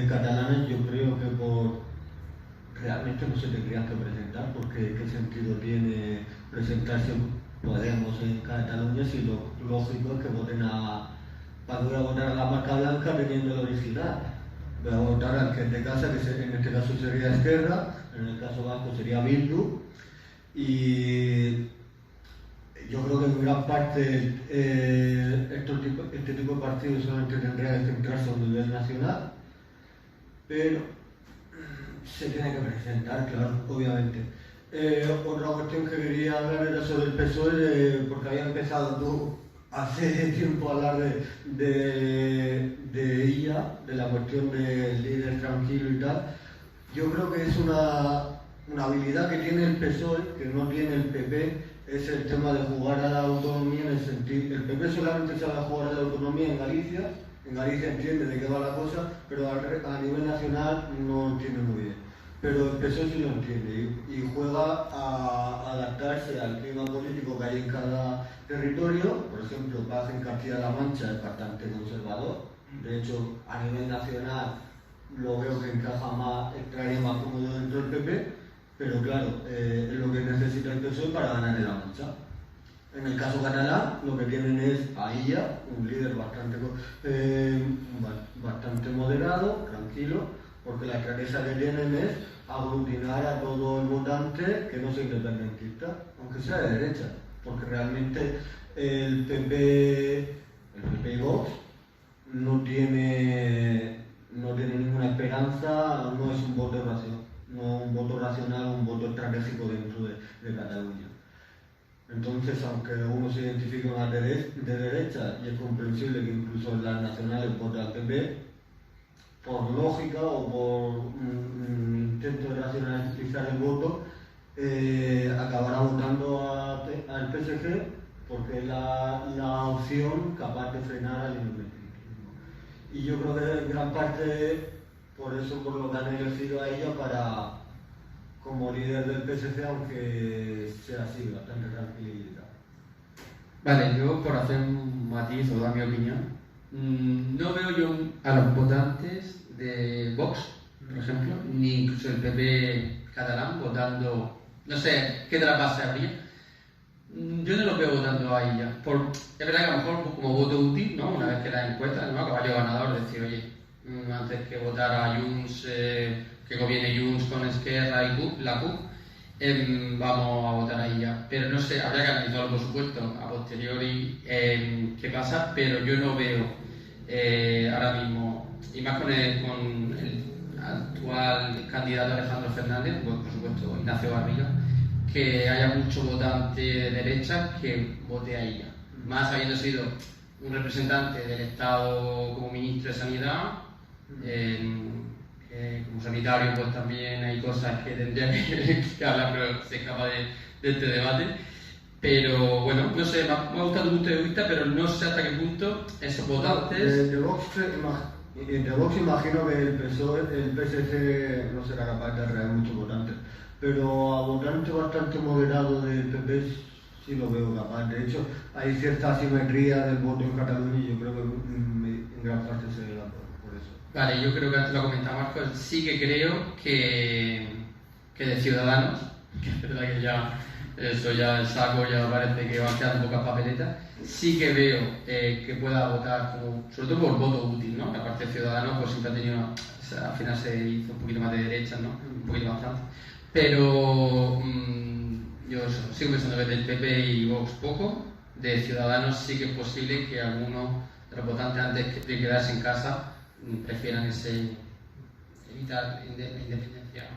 catalanas, yo creo que realmente no se tendrían que presentar, porque qué sentido tiene presentarse Podemos en Cataluña si lo lógico es que voten para que voy a votar a la marca blanca teniendo la original. Voy a votar al que de casa, que en este caso sería Esquerra, en el caso vasco sería Bildu, y yo creo que en gran parte este tipo de partidos solamente tendría que centrarse a un nivel nacional, pero se tiene que presentar, claro, obviamente. Otra cuestión que quería hablar era sobre el PSOE, porque había empezado tú hace tiempo a hablar de ella, de la cuestión del líder tranquilo y tal. Yo creo que es una habilidad que tiene el PSOE, que no tiene el PP, es el tema de jugar a la autonomía en el sentido. El PP solamente sabe jugar a la autonomía en Galicia entiende de qué va la cosa, pero a nivel nacional no entiende muy bien. Pero el PSOE sí lo entiende y juega a adaptarse al clima político que hay en cada territorio. Por ejemplo, Paz en Castilla-La Mancha es bastante conservador. De hecho, a nivel nacional lo veo que encaja más, entraría más cómodo dentro del PP, pero claro, es lo que necesita el PSOE para ganar en La Mancha. En el caso catalán, lo que tienen es a Illa, un líder bastante moderado, tranquilo, porque la estrategia que tienen es aglutinar a todo el votante que no sea independentista, aunque sea de derecha, porque realmente el PP y Vox no tiene ninguna esperanza, no es un voto racional, un voto estratégico dentro de Cataluña. Entonces, aunque uno se identifique más de derecha, y es comprensible que incluso en las nacionales vote al PP, por lógica o por un intento de racionalizar el voto, acabará votando al PSG porque es la opción capaz de frenar al independentismo. Y yo creo que en gran parte por lo que han elegido a ella como líder del PSG, aunque sea así, bastante tranquilidad. Vale, yo por hacer un matiz o dar mi opinión, no veo yo a los votantes de Vox, por ejemplo, ni incluso el PP catalán votando, no sé qué trasvase habría. Yo no los veo votando a ella. Es verdad que a lo mejor como voto útil, ¿no? Una vez que la encuesta, ¿no? Caballo ganador, decir, oye, antes que votar a Junts, que gobierne Junts con Esquerra y la CUP, vamos a votar a ella. Pero no sé, habría que analizarlo por supuesto a posteriori qué pasa, pero yo no veo ahora mismo, y más con el actual candidato Alejandro Fernández, pues por supuesto Ignacio Garriga, que haya mucho votante de derecha que vote a ella. Más habiendo sido un representante del Estado como ministro de Sanidad, como sanitario pues también hay cosas que tendría que hablar, pero se escapa de este debate. Pero bueno, no sé, me ha gustado tu punto de vista, pero no sé hasta qué punto esos votantes... De Vox imagino que el PSG no será capaz de atraer muchos votantes, pero a votantes bastante moderados del PP sí lo veo capaz. De hecho, hay cierta asimetría del voto en Cataluña y yo creo que en gran parte se debe por eso. Vale, yo creo que antes lo comentaba Marcos, sí que creo que de Ciudadanos, que es verdad que ya eso ya el saco ya parece que van quedando pocas papeletas, sí que veo que pueda votar, sobre todo por voto útil, ¿no? La parte de Ciudadanos pues siempre ha tenido, al final se hizo un poquito más de derecha, ¿no? Un poquito bastante. Pero yo sigo pensando que del PP y Vox poco, de Ciudadanos sí que es posible que algunos de los votantes antes de quedarse en casa prefieran evitar la independencia.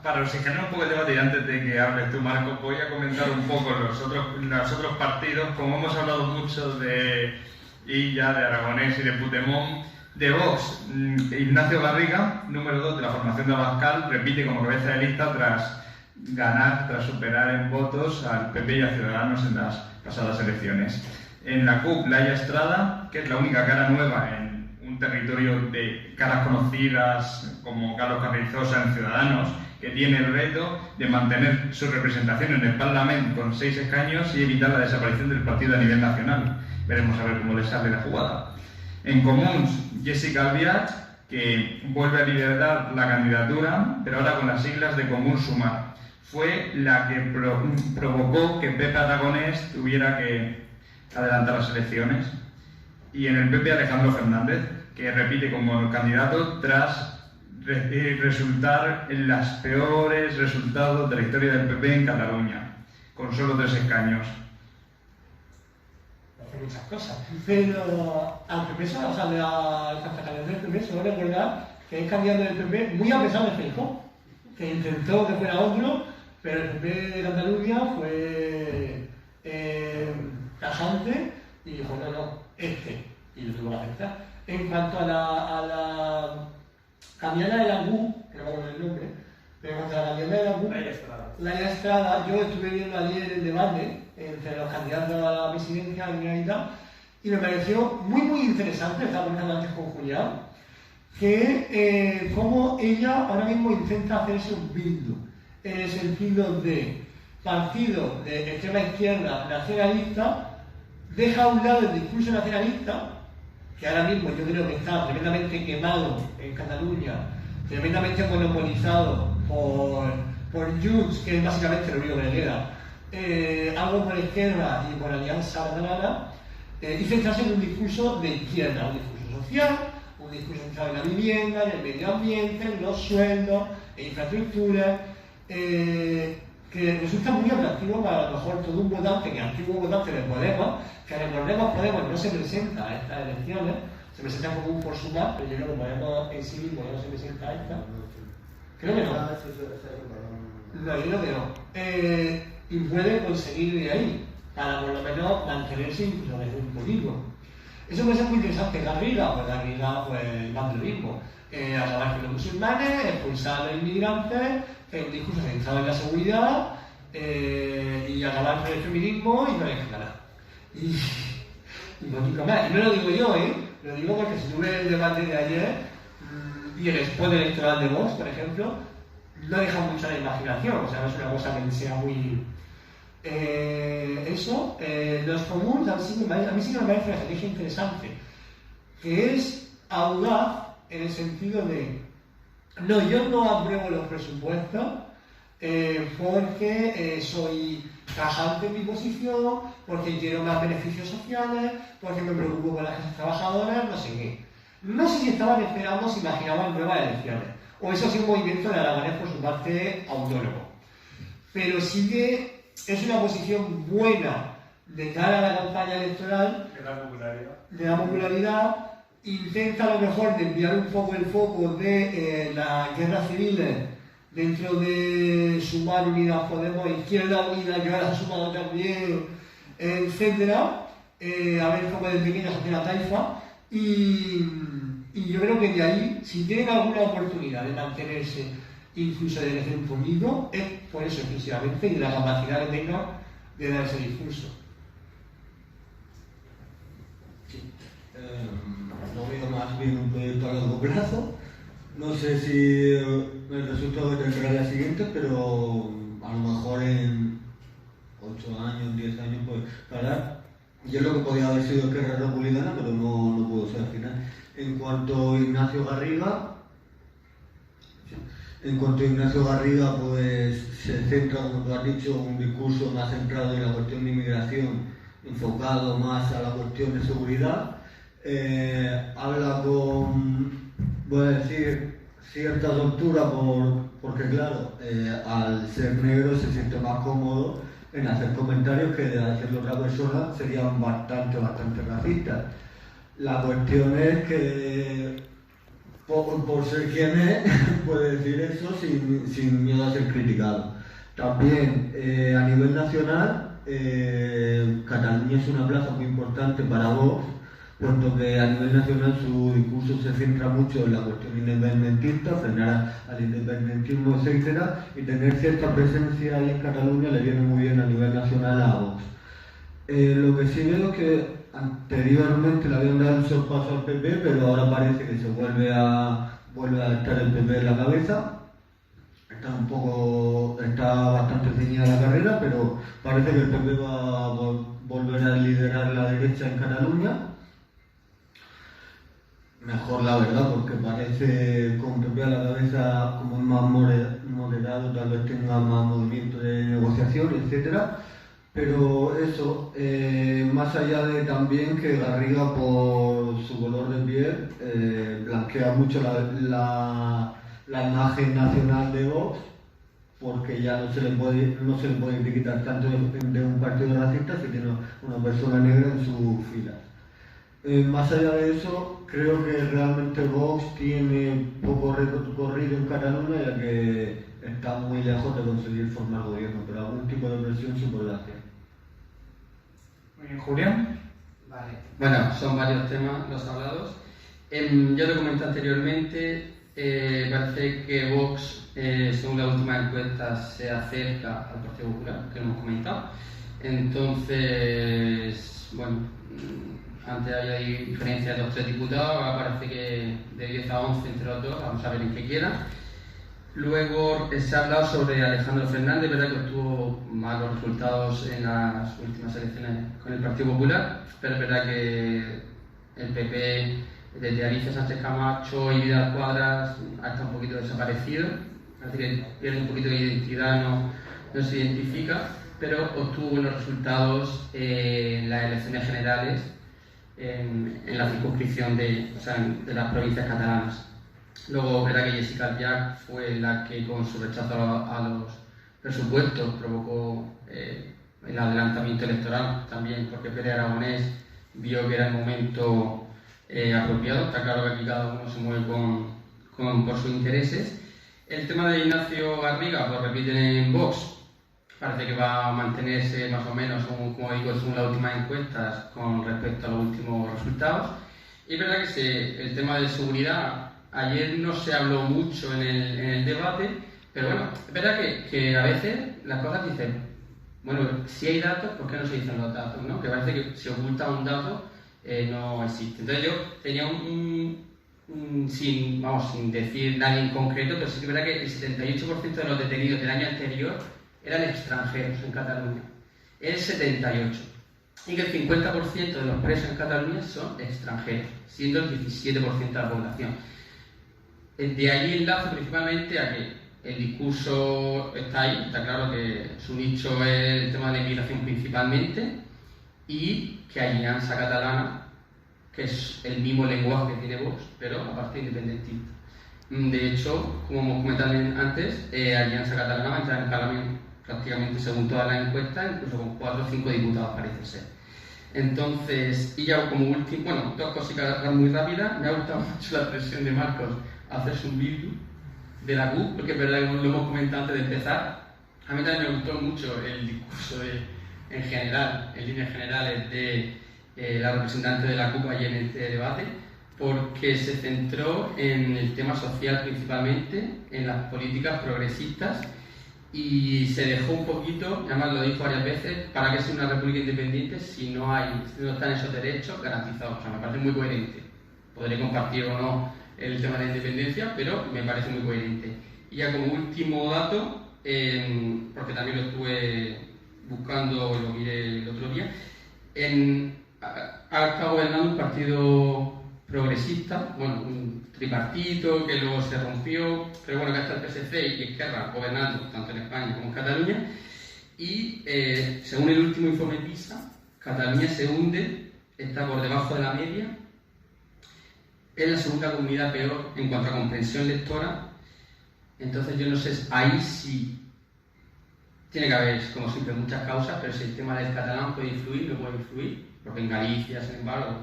Para oxigenar un poco el debate y antes de que hables tú, Marco, voy a comentar un poco los otros partidos. Como hemos hablado mucho de Illa, de Aragonés y de Puigdemont, de Vox, Ignacio Garriga, número 2 de la formación de Abascal, repite como cabeza de lista tras superar en votos al PP y a Ciudadanos en las pasadas elecciones. En la CUP, Laia Estrada, que es la única cara nueva en un territorio de caras conocidas como Carlos Carrizosa en Ciudadanos, que tiene el reto de mantener su representación en el Parlamento con 6 escaños y evitar la desaparición del partido a nivel nacional. Veremos a ver cómo le sale la jugada. En Comuns, Jessica Albiach, que vuelve a liderar la candidatura, pero ahora con las siglas de Común Sumar. Fue la que provocó que Pepe Aragonés tuviera que adelantar las elecciones. Y en el PP, Alejandro Fernández, que repite como candidato tras resultar en los peores resultados de la historia del PP en Cataluña, con solo 3 escaños. Hace muchas cosas, pero al PP, o sea, de la candidatura del PP, se va a recordar que es candidato del PP muy a pesar de Feijóo, que intentó que fuera otro, pero el PP de Cataluña fue tajante y dijo, no, y lo tuvo que aceptar. En cuanto a la candidata de la CUP, que no me acuerdo el nombre, pero contra la Gallonera, Laia Estrada, yo estuve viendo ayer el debate entre los candidatos a la presidencia de la Generalitat y me pareció muy interesante, estaba comentando antes con Julián, que cómo ella ahora mismo intenta hacerse un bildu, en el sentido de partido de extrema izquierda nacionalista, deja a un lado el discurso nacionalista, que ahora mismo yo creo que está tremendamente quemado en Cataluña, tremendamente monopolizado por Junts, que es básicamente lo único que le queda, algo por la izquierda y por Alianza Catalana, y centrarse en un discurso de izquierda, un discurso social, un discurso centrado en la vivienda, en el medio ambiente, en los sueldos, en infraestructuras, que resulta muy atractivo para a lo mejor todo un votante, que antiguo votante de Podemos, que recordemos Podemos no se presenta a estas elecciones, se presenta como un por sumar, pero yo creo que Podemos en sí mismo no se presenta a esta. Creo que no. No, yo creo que no. Y puede conseguir de ahí, para por lo menos mantenerse incluso desde un político. Eso puede ser muy interesante. Garriga, pues más de lo mismo. Acabar con los musulmanes, expulsar a los inmigrantes, un discurso centrado en la seguridad, y acabar con el feminismo y no les nada. Y poquito más. Y no lo digo yo, lo digo porque si tú ves el debate de ayer y el spot electoral de Vox, por ejemplo, no deja mucho a la imaginación, o sea, no es una cosa que sea muy... los comunes a mí sí me parece una estrategia interesante, que es audaz en el sentido de, no, yo no apruebo los presupuestos porque soy tajante en mi posición, porque quiero más beneficios sociales, porque me preocupo por las clases trabajadoras, no sé qué. No sé si estaban esperando, se imaginaban nuevas elecciones, o eso ha sido un movimiento de Aragonés por su parte autónomo. Pero sí que es una posición buena de cara a la campaña electoral, de la popularidad, intenta a lo mejor desviar un poco el foco de las guerras civiles dentro de Sumar, Unidas Podemos, Izquierda Unida, que ahora se ha sumado también, etc. A ver cómo de pequeñas hacia la taifa. Y yo creo que de ahí, si tienen alguna oportunidad de mantenerse, incluso de crecer un poquito, es por eso exclusivamente y la capacidad que tenga de dar ese discurso. Lo veo más bien un proyecto a largo plazo. No sé si el resultado tendrá la siguiente, pero a lo mejor en 8 años, 10 años, pues parar. Yo lo que podía haber sido Esquerra Republicana, pero no pudo ser al final. En cuanto a Ignacio Garriga, pues se centra, como tú has dicho, un discurso más centrado en la cuestión de inmigración, enfocado más a la cuestión de seguridad. Habla con, voy a decir, cierta soltura porque claro, al ser negro se siente más cómodo en hacer comentarios que de hacerlo otra persona serían bastante racistas. La cuestión es que por ser quien es puede decir eso sin miedo a ser criticado. También a nivel nacional, Cataluña es una plaza muy importante para Vox, puesto que a nivel nacional su discurso se centra mucho en la cuestión independentista, frenar al independentismo, etc. Y tener cierta presencia ahí en Cataluña le viene muy bien a nivel nacional a Vox. Lo que sí veo es que anteriormente le habían dado un sorpaso al PP, pero ahora parece que se vuelve a estar el PP en la cabeza. Está bastante ceñida la carrera, pero parece que el PP va a volver a liderar la derecha en Cataluña. Mejor la verdad, porque parece con PP a la cabeza como es más moderado, tal vez tenga más movimiento de negociación, etc. Pero eso, más allá de también que Garriga por su color de piel blanquea mucho la imagen nacional de Vox, porque ya no se le puede quitar tanto de un partido racista si tiene una persona negra en su fila. Más allá de eso, creo que realmente Vox tiene poco recorrido en Cataluña, ya que está muy lejos de conseguir formar gobierno, pero algún tipo de presión se puede hacer. Muy bien, Julián. Vale. Bueno, son varios temas los hablados. Yo te comenté anteriormente parece que Vox, según la última encuesta, se acerca al Partido Popular, que lo hemos comentado. Entonces, bueno, antes había diferencias de los 3 diputados, ahora parece que de 10 a 11 entre los dos, vamos a ver en qué quedan. Luego se ha hablado sobre Alejandro Fernández, verdad que obtuvo malos resultados en las últimas elecciones con el Partido Popular, pero es verdad que el PP, desde Alicia Sánchez Camacho y Vidal Quadras, ha estado un poquito desaparecido, parece que pierde un poquito de identidad, no se identifica, pero obtuvo buenos resultados en las elecciones generales en la circunscripción de las provincias catalanas. Luego, verá que Jessica Albiach fue la que, con su rechazo a los presupuestos, provocó el adelantamiento electoral también, porque Pere Aragonés vio que era el momento apropiado. Está claro que aquí cada uno se mueve por sus intereses. El tema de Ignacio Garriga, pues repiten en Vox, parece que va a mantenerse más o menos, como digo, según las últimas encuestas, con respecto a los últimos resultados. Y es verdad que el tema de seguridad, ayer no se habló mucho en el debate, pero bueno, es verdad que a veces las cosas dicen, bueno, si hay datos, ¿por qué no se dicen los datos? ¿No? Que parece que si oculta un dato, no existe. Entonces yo tenía sin decir nadie en concreto, pero sí que es verdad que el 78% de los detenidos del año anterior eran extranjeros en Cataluña. El 78%. Y que el 50% de los presos en Cataluña son extranjeros, siendo el 17% de la población. De ahí enlazo principalmente a que el discurso está ahí, está claro que su nicho es el tema de la inmigración principalmente, y que hay Alianza Catalana, que es el mismo lenguaje que tiene Vox, pero aparte independentista. De hecho, como hemos comentado antes, Alianza Catalana va a entrar en Parlamento prácticamente según todas las encuestas, incluso con 4 o 5 diputados parece ser. Entonces, y ya como último, bueno, 2 cositas muy rápidas. Me ha gustado mucho la expresión de Marcos, hacerse un Bildu de la CUP, porque es verdad que lo hemos comentado antes de empezar. A mí también me gustó mucho el discurso en general, en líneas generales, de la representante de la CUP ayer en este debate, porque se centró en el tema social principalmente, en las políticas progresistas, y se dejó un poquito, además lo dijo varias veces, para que sea una república independiente si no están esos derechos garantizados. O sea, me parece muy coherente. Podré compartir o no el tema de la independencia, pero me parece muy coherente. Y ya como último dato, porque también lo estuve buscando, lo miré el otro día, ha estado gobernando un partido progresista, bueno, un tripartito que luego se rompió, pero bueno, que está el PSC y Esquerra gobernando tanto en España como en Cataluña, y según el último informe PISA, Cataluña se hunde, está por debajo de la media, es la segunda comunidad peor en cuanto a comprensión lectora. Entonces yo no sé, ahí sí tiene que haber, como siempre, muchas causas, pero si el tema del catalán puede influir, no puede influir, porque en Galicia, sin embargo,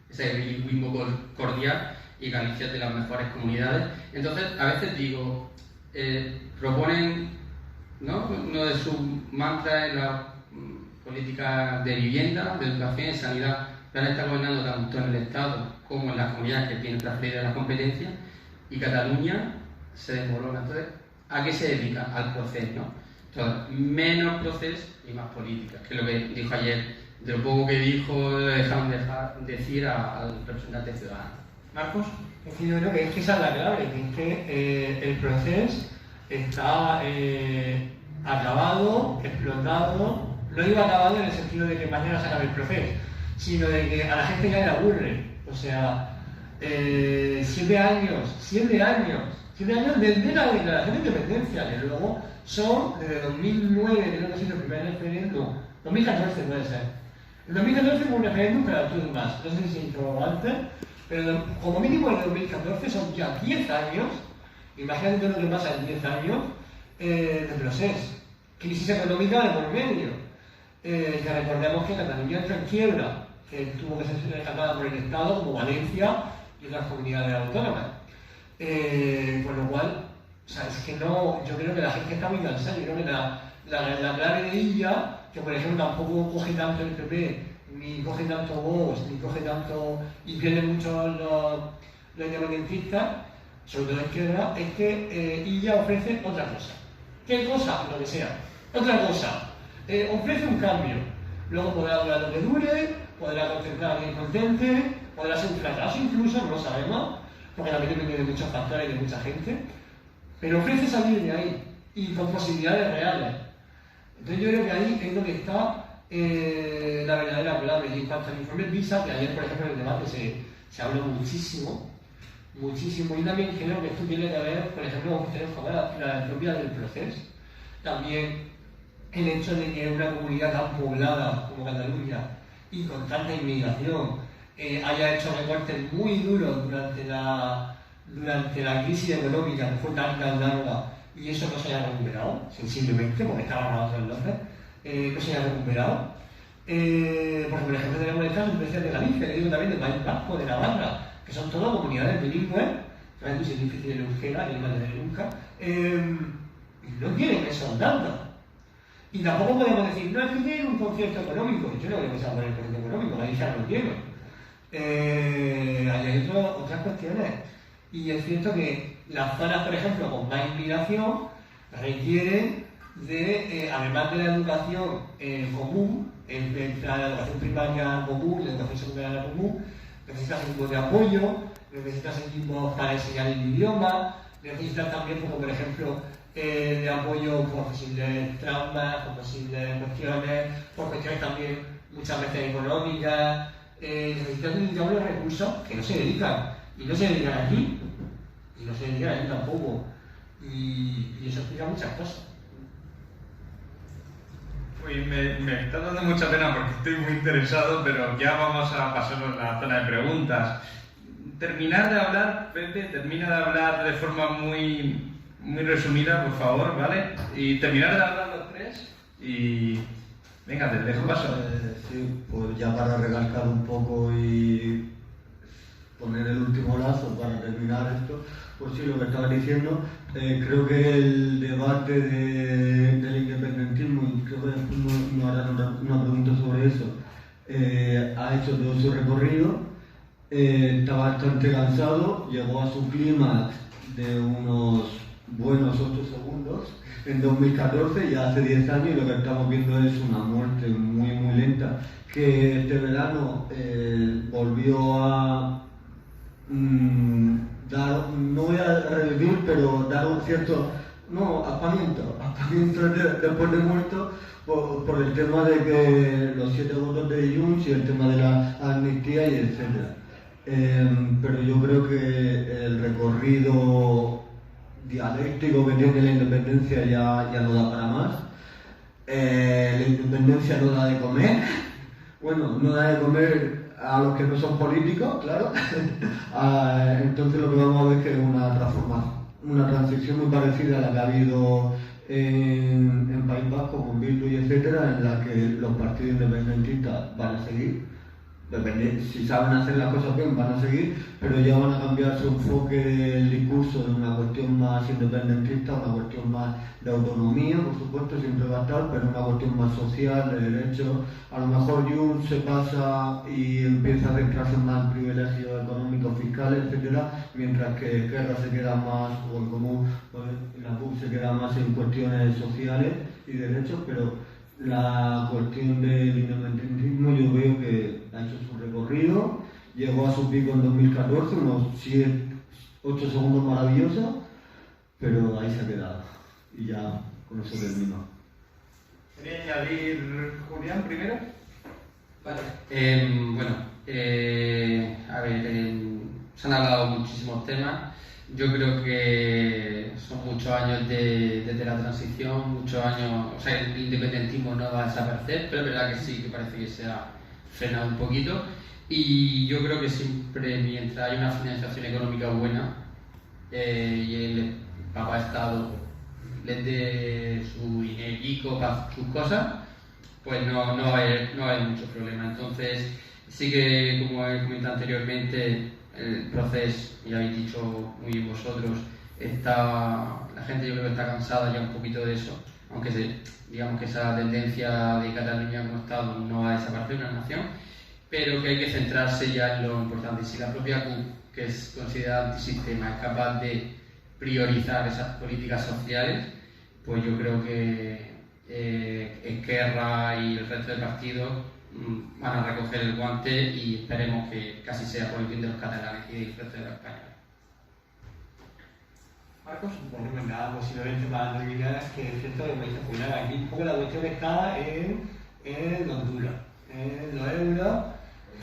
ese bilingüismo cordial, y Galicia es de las mejores comunidades. Entonces, a veces digo, proponen, ¿no?, uno de sus mantras en la política de vivienda, de educación y sanidad, pero está gobernando tanto en el Estado como en las comunidades que tienen transferidas las competencias, y Cataluña se desmorona. Entonces, ¿a qué se dedica? Al proceso, ¿no? Entonces, menos proceso y más política, que es lo que dijo ayer. De lo poco que dijo, dejaron decir al representante ciudadano. Marcos. Es que yo creo que esa es la clave, que el proceso está acabado, explotado. No digo acabado en el sentido de que mañana se acabe el proceso, sino de que a la gente ya le aburre. O sea, 7 años desde la declaración de independencia, que luego son desde 2009, creo que ha sido el primer referéndum, 2014 puede ser. En 2014 hubo un referéndum, pero tú más, no sé si se hizo antes, pero como mínimo en 2014 son ya 10 años, imagínate lo que pasa en 10 años, de proceso. Crisis económica de por medio. Que recordemos que Cataluña entró en quiebra, que tuvo que ser rescatada por el Estado, como Valencia y otras comunidades autónomas. Con lo cual, o sea, es que no, yo creo que la gente está muy cansada. Yo creo que la clave de ella, que por ejemplo tampoco coge tanto el PP, ni coge tanto Vox, ni coge tanto, y pierde mucho los independentistas, sobre todo de izquierda, es que Illa ofrece otra cosa. ¿Qué cosa? Lo que sea. Otra cosa. Ofrece un cambio. Luego podrá durar lo que dure, podrá concentrar a quien contente, podrá ser un fracaso incluso, no lo sabemos, porque también depende de muchos factores y de mucha gente, pero ofrece salir de ahí y con posibilidades reales. Entonces yo creo que ahí es donde está la verdadera clave. Y en cuanto al informe PISA, que ayer por ejemplo en el debate se habló muchísimo, y también creo que esto tiene que ver, por ejemplo, con cuestiones como la propia del proceso. También el hecho de que una comunidad tan poblada como Cataluña y con tanta inmigración haya hecho recortes muy duros durante la crisis económica que fue tan larga y eso no se haya recuperado, sensiblemente, porque estaban a otros López, no se haya recuperado. Porque, por ejemplo, tenemos el caso de Galicia, que digo también del País Vasco, de Navarra, que son todas comunidades bilingües, realmente es difícil el euskera, que no va a tener nunca, y no tienen esos datos. Y tampoco podemos decir, no, es que tienen un concierto económico. Yo no creo que sea por el concierto económico, Galicia no tiene. Hay otras cuestiones. Y es cierto que las zonas, por ejemplo, con más inmigración, requieren de, además de la educación común, la educación primaria común, la educación secundaria común, necesitas equipos de apoyo, necesitas equipos para enseñar el idioma, necesitas también, como por ejemplo, de apoyo por posibles traumas, por posibles cuestiones, por cuestiones también muchas veces económicas. Necesitan unos recursos que no se dedican, y no se dedican aquí, y no se dedican aquí tampoco, y eso explica muchas cosas. Pues me está dando mucha pena porque estoy muy interesado, pero ya vamos a pasar a la zona de preguntas. Terminar de hablar, Pepe, termina de hablar de forma muy resumida, por favor, ¿vale? Y terminar de hablar los tres y... Venga, te dejo paso. Sí, pues ya para recalcar un poco y poner el último lazo para terminar esto, pues sí, lo que estaba diciendo, creo que el debate del independentismo, y creo que después nos harán una pregunta sobre eso, ha hecho todo su recorrido, está bastante cansado, llegó a su clímax de unos buenos 8 segundos en 2014, ya hace 10 años, y lo que estamos viendo es una muerte muy lenta, que este verano volvió a dar, no voy a revivir, pero dar un cierto, apagamiento después de muerto, por el tema de que los 7 votos de Junts y el tema de la amnistía y etcétera. Pero yo creo que el recorrido dialéctico que tiene la independencia ya no da para más. La independencia no da de comer, bueno, no da de comer a los que no son políticos, claro. Entonces lo que vamos a ver es que es una transición muy parecida a la que ha habido en País Vasco con Bildu y etcétera, en la que los partidos independentistas van a seguir. Depende, si saben hacer las cosas bien van a seguir, pero ya van a cambiar su enfoque del discurso de una cuestión más independentista, una cuestión más de autonomía, por supuesto, siempre va a estar, pero una cuestión más social, de derechos. A lo mejor Junts se pasa y empieza a centrarse más en privilegios económicos, fiscales, etcétera, mientras que Esquerra se queda más, o el Común, la CUP se queda más en cuestiones sociales y derechos, pero la cuestión del independentismo yo veo que ha hecho su recorrido, llegó a su pico en 2014, unos 8 segundos maravillosos, pero ahí se ha quedado y ya con eso termino. ¿Quería añadir Julián primero? Vale. A ver, se han hablado muchísimos temas. Yo creo que son muchos años desde la transición, muchos años, o sea, el independentismo no va a desaparecer, pero es verdad que sí, que parece que se ha frenado un poquito. Y yo creo que siempre, mientras hay una financiación económica buena y el Papa Estado les dé su dinerico para sus cosas, pues no va a haber mucho problema. Entonces, sí que, como he comentado anteriormente, el proceso, ya habéis dicho muy bien vosotros, la gente yo creo que está cansada ya un poquito de eso, aunque digamos que esa tendencia de Cataluña como Estado no va a desaparecer, una nación, pero que hay que centrarse ya en lo importante. Y si la propia CUP que es considerado antisistema, es capaz de priorizar esas políticas sociales, pues yo creo que Esquerra y el resto de partidos van a recoger el guante y esperemos que casi sea por el bien de los catalanes y del resto de los españoles. Marcos, bueno, pues nada, posiblemente para terminar, que es cierto que me dice Julián, aquí un poco la cuestión está en los duros, en los euros,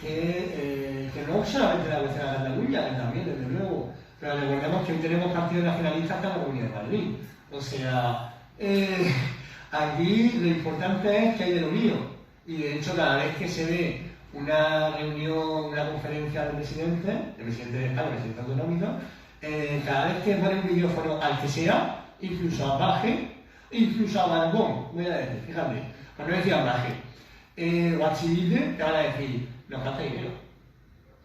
que no solamente la cuestión de Cataluña, que también, desde luego, pero recordemos que hoy tenemos partidos nacionalistas hasta la Comunidad de Madrid. O sea, aquí lo importante es que hay de lo mío. Y de hecho, cada vez que se ve una reunión, una conferencia del presidente de España, presidente autonómico, cada vez que pone un videófono al que sea, incluso a Paje, incluso a Barbón, voy a decir, fíjate, por no decir a Paje, o a Chivite, te van a decir, nos falta dinero.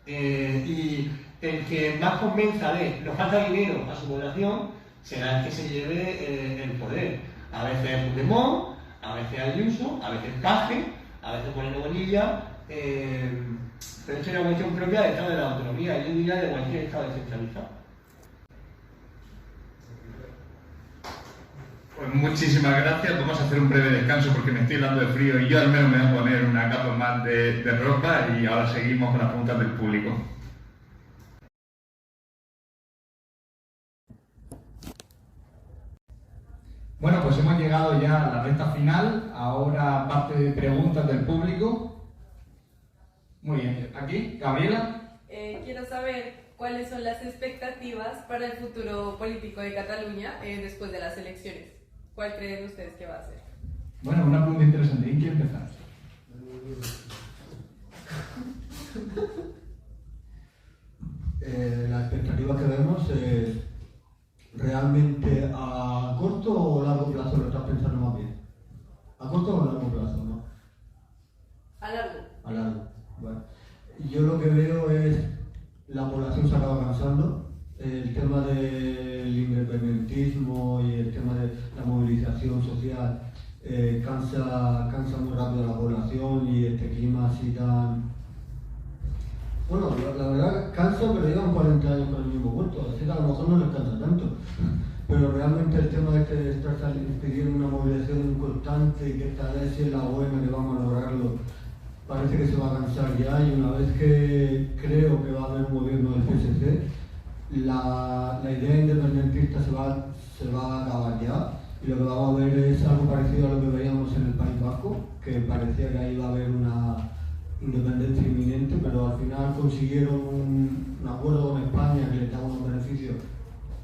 Y el que más convenza de nos falta dinero a su población será el que se lleve el poder. A veces Puigdemont, a veces Ayuso, a veces Paje, a veces Moreno Bonilla, pero esto es una cuestión propia del Estado de la autonomía, yo diría de cualquier Estado descentralizado. Pues muchísimas gracias, vamos a hacer un breve descanso porque me estoy dando de frío y yo al menos me voy a poner una capa más de ropa y ahora seguimos con las preguntas del público. Bueno, pues hemos llegado ya a la recta final, ahora parte de preguntas del público. Muy bien, aquí, Gabriela. Quiero saber cuáles son las expectativas para el futuro político de Cataluña después de las elecciones. ¿Cuál creen ustedes que va a ser? Bueno, una pregunta interesante. ¿Quién quiere empezar? La expectativa que vemos es realmente a corto o largo plazo, lo estás pensando más bien. ¿A corto o largo plazo, no? A largo. A largo. Bueno, yo lo que veo es la población se acaba cansando. El tema del independentismo y el tema de la movilización social cansa muy rápido a la población y este clima así tan... Bueno, la verdad cansa, pero llevan 40 años con el mismo puesto, así que a lo mejor no les cansa tanto. Pero realmente el tema de estar pidiendo una movilización constante y que esta vez sí es la buena, que vamos a lograrlo, parece que se va a cansar ya, y una vez que creo que va a haber un gobierno del PSC, la idea independentista se va a acabar ya, y lo que vamos a ver es algo parecido a lo que veíamos en el País Vasco, que parecía que ahí iba a haber una independencia inminente, pero al final consiguieron un acuerdo con España que les daba unos beneficios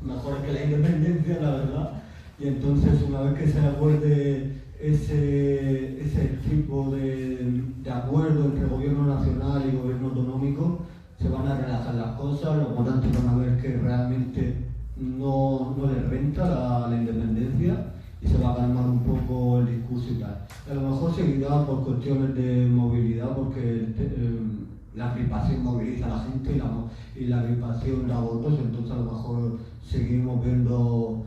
mejores que la independencia, la verdad, y entonces una vez que se acuerde ese tipo de acuerdo entre gobierno nacional y gobierno autonómico, se van a relajar las cosas, los votantes van a ver que realmente no les renta la independencia y se va a calmar un poco el discurso y tal. A lo mejor seguirá por cuestiones de movilidad, porque la agripación moviliza a la gente y la agripación da votos, entonces a lo mejor seguimos viendo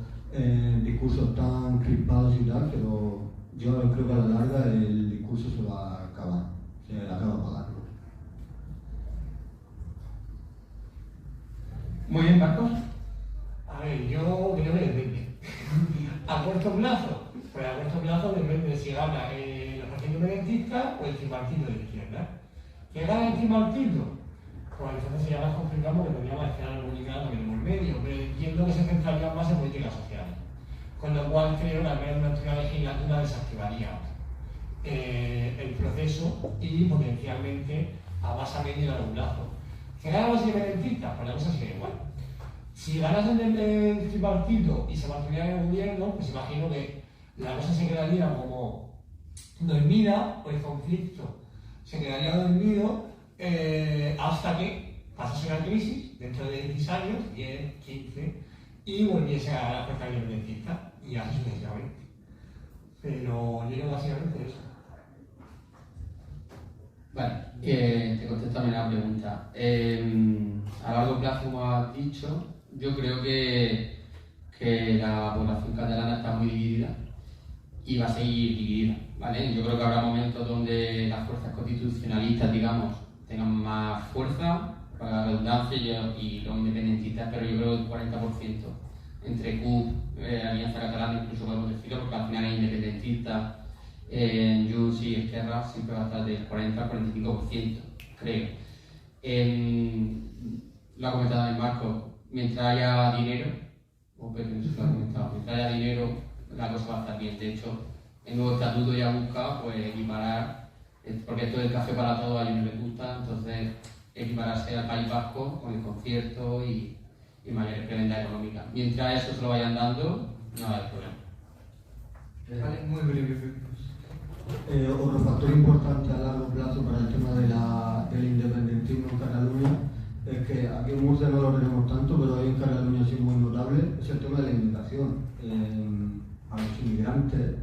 discursos tan crispados y tal, pero yo creo que a la larga el discurso se va a acabar, se acaba apagando. Muy bien, Marcos. A ver, yo creo que depende. A corto plazo, pues a corto plazo depende de si gana los partidos independentistas o el tripartito de la izquierda. ¿Que gana el tripartito? Pues entonces ya más complicado porque tendríamos que hacer algo republicano que tenemos medio, pero entiendo que se centraría más en política social. Con lo cual creo que al menos nuestra legislatura desactivaría el proceso y potencialmente a más a medio y largo plazo. ¿Que ganan los independentistas? Pues la cosa sigue igual. Si ganas el tripartito y se mantuviera en el gobierno, pues imagino que la cosa se quedaría como dormida, o el conflicto se quedaría dormido hasta que pasase una crisis dentro de 16 años, 10, 15, y volviese a la fuerza independentista, y así sucesivamente. Pero yo creo básicamente eso. Vale, te contesto también la pregunta. A largo plazo, como has dicho, yo creo que la población catalana está muy dividida y va a seguir dividida, ¿vale? Yo creo que habrá momentos donde las fuerzas constitucionalistas, digamos, tengan más fuerza, para la redundancia, y los independentistas, pero yo creo que el 40%. Entre CUP, Alianza Catalana, incluso podemos decirlo, porque al final es independentista, Junts y Esquerra siempre va a estar del 40 al 45%, creo. Lo ha comentado el Marco, mientras haya dinero, o Pepe no sé si lo ha comentado, mientras haya dinero la cosa va a estar bien. De hecho, el nuevo estatuto ya busca pues equiparar, porque esto del café para todos a ellos no les gusta, entonces equipararse al País Vasco con el concierto y mayor preventa económica. Mientras eso se lo vayan dando, no hay problema. Vale, muy breve. Otro factor importante a largo plazo para el tema del independentismo en Cataluña es que aquí en Murcia no lo tenemos tanto, pero ahí en Cataluña sí es muy notable, es el tema de la inmigración. A los inmigrantes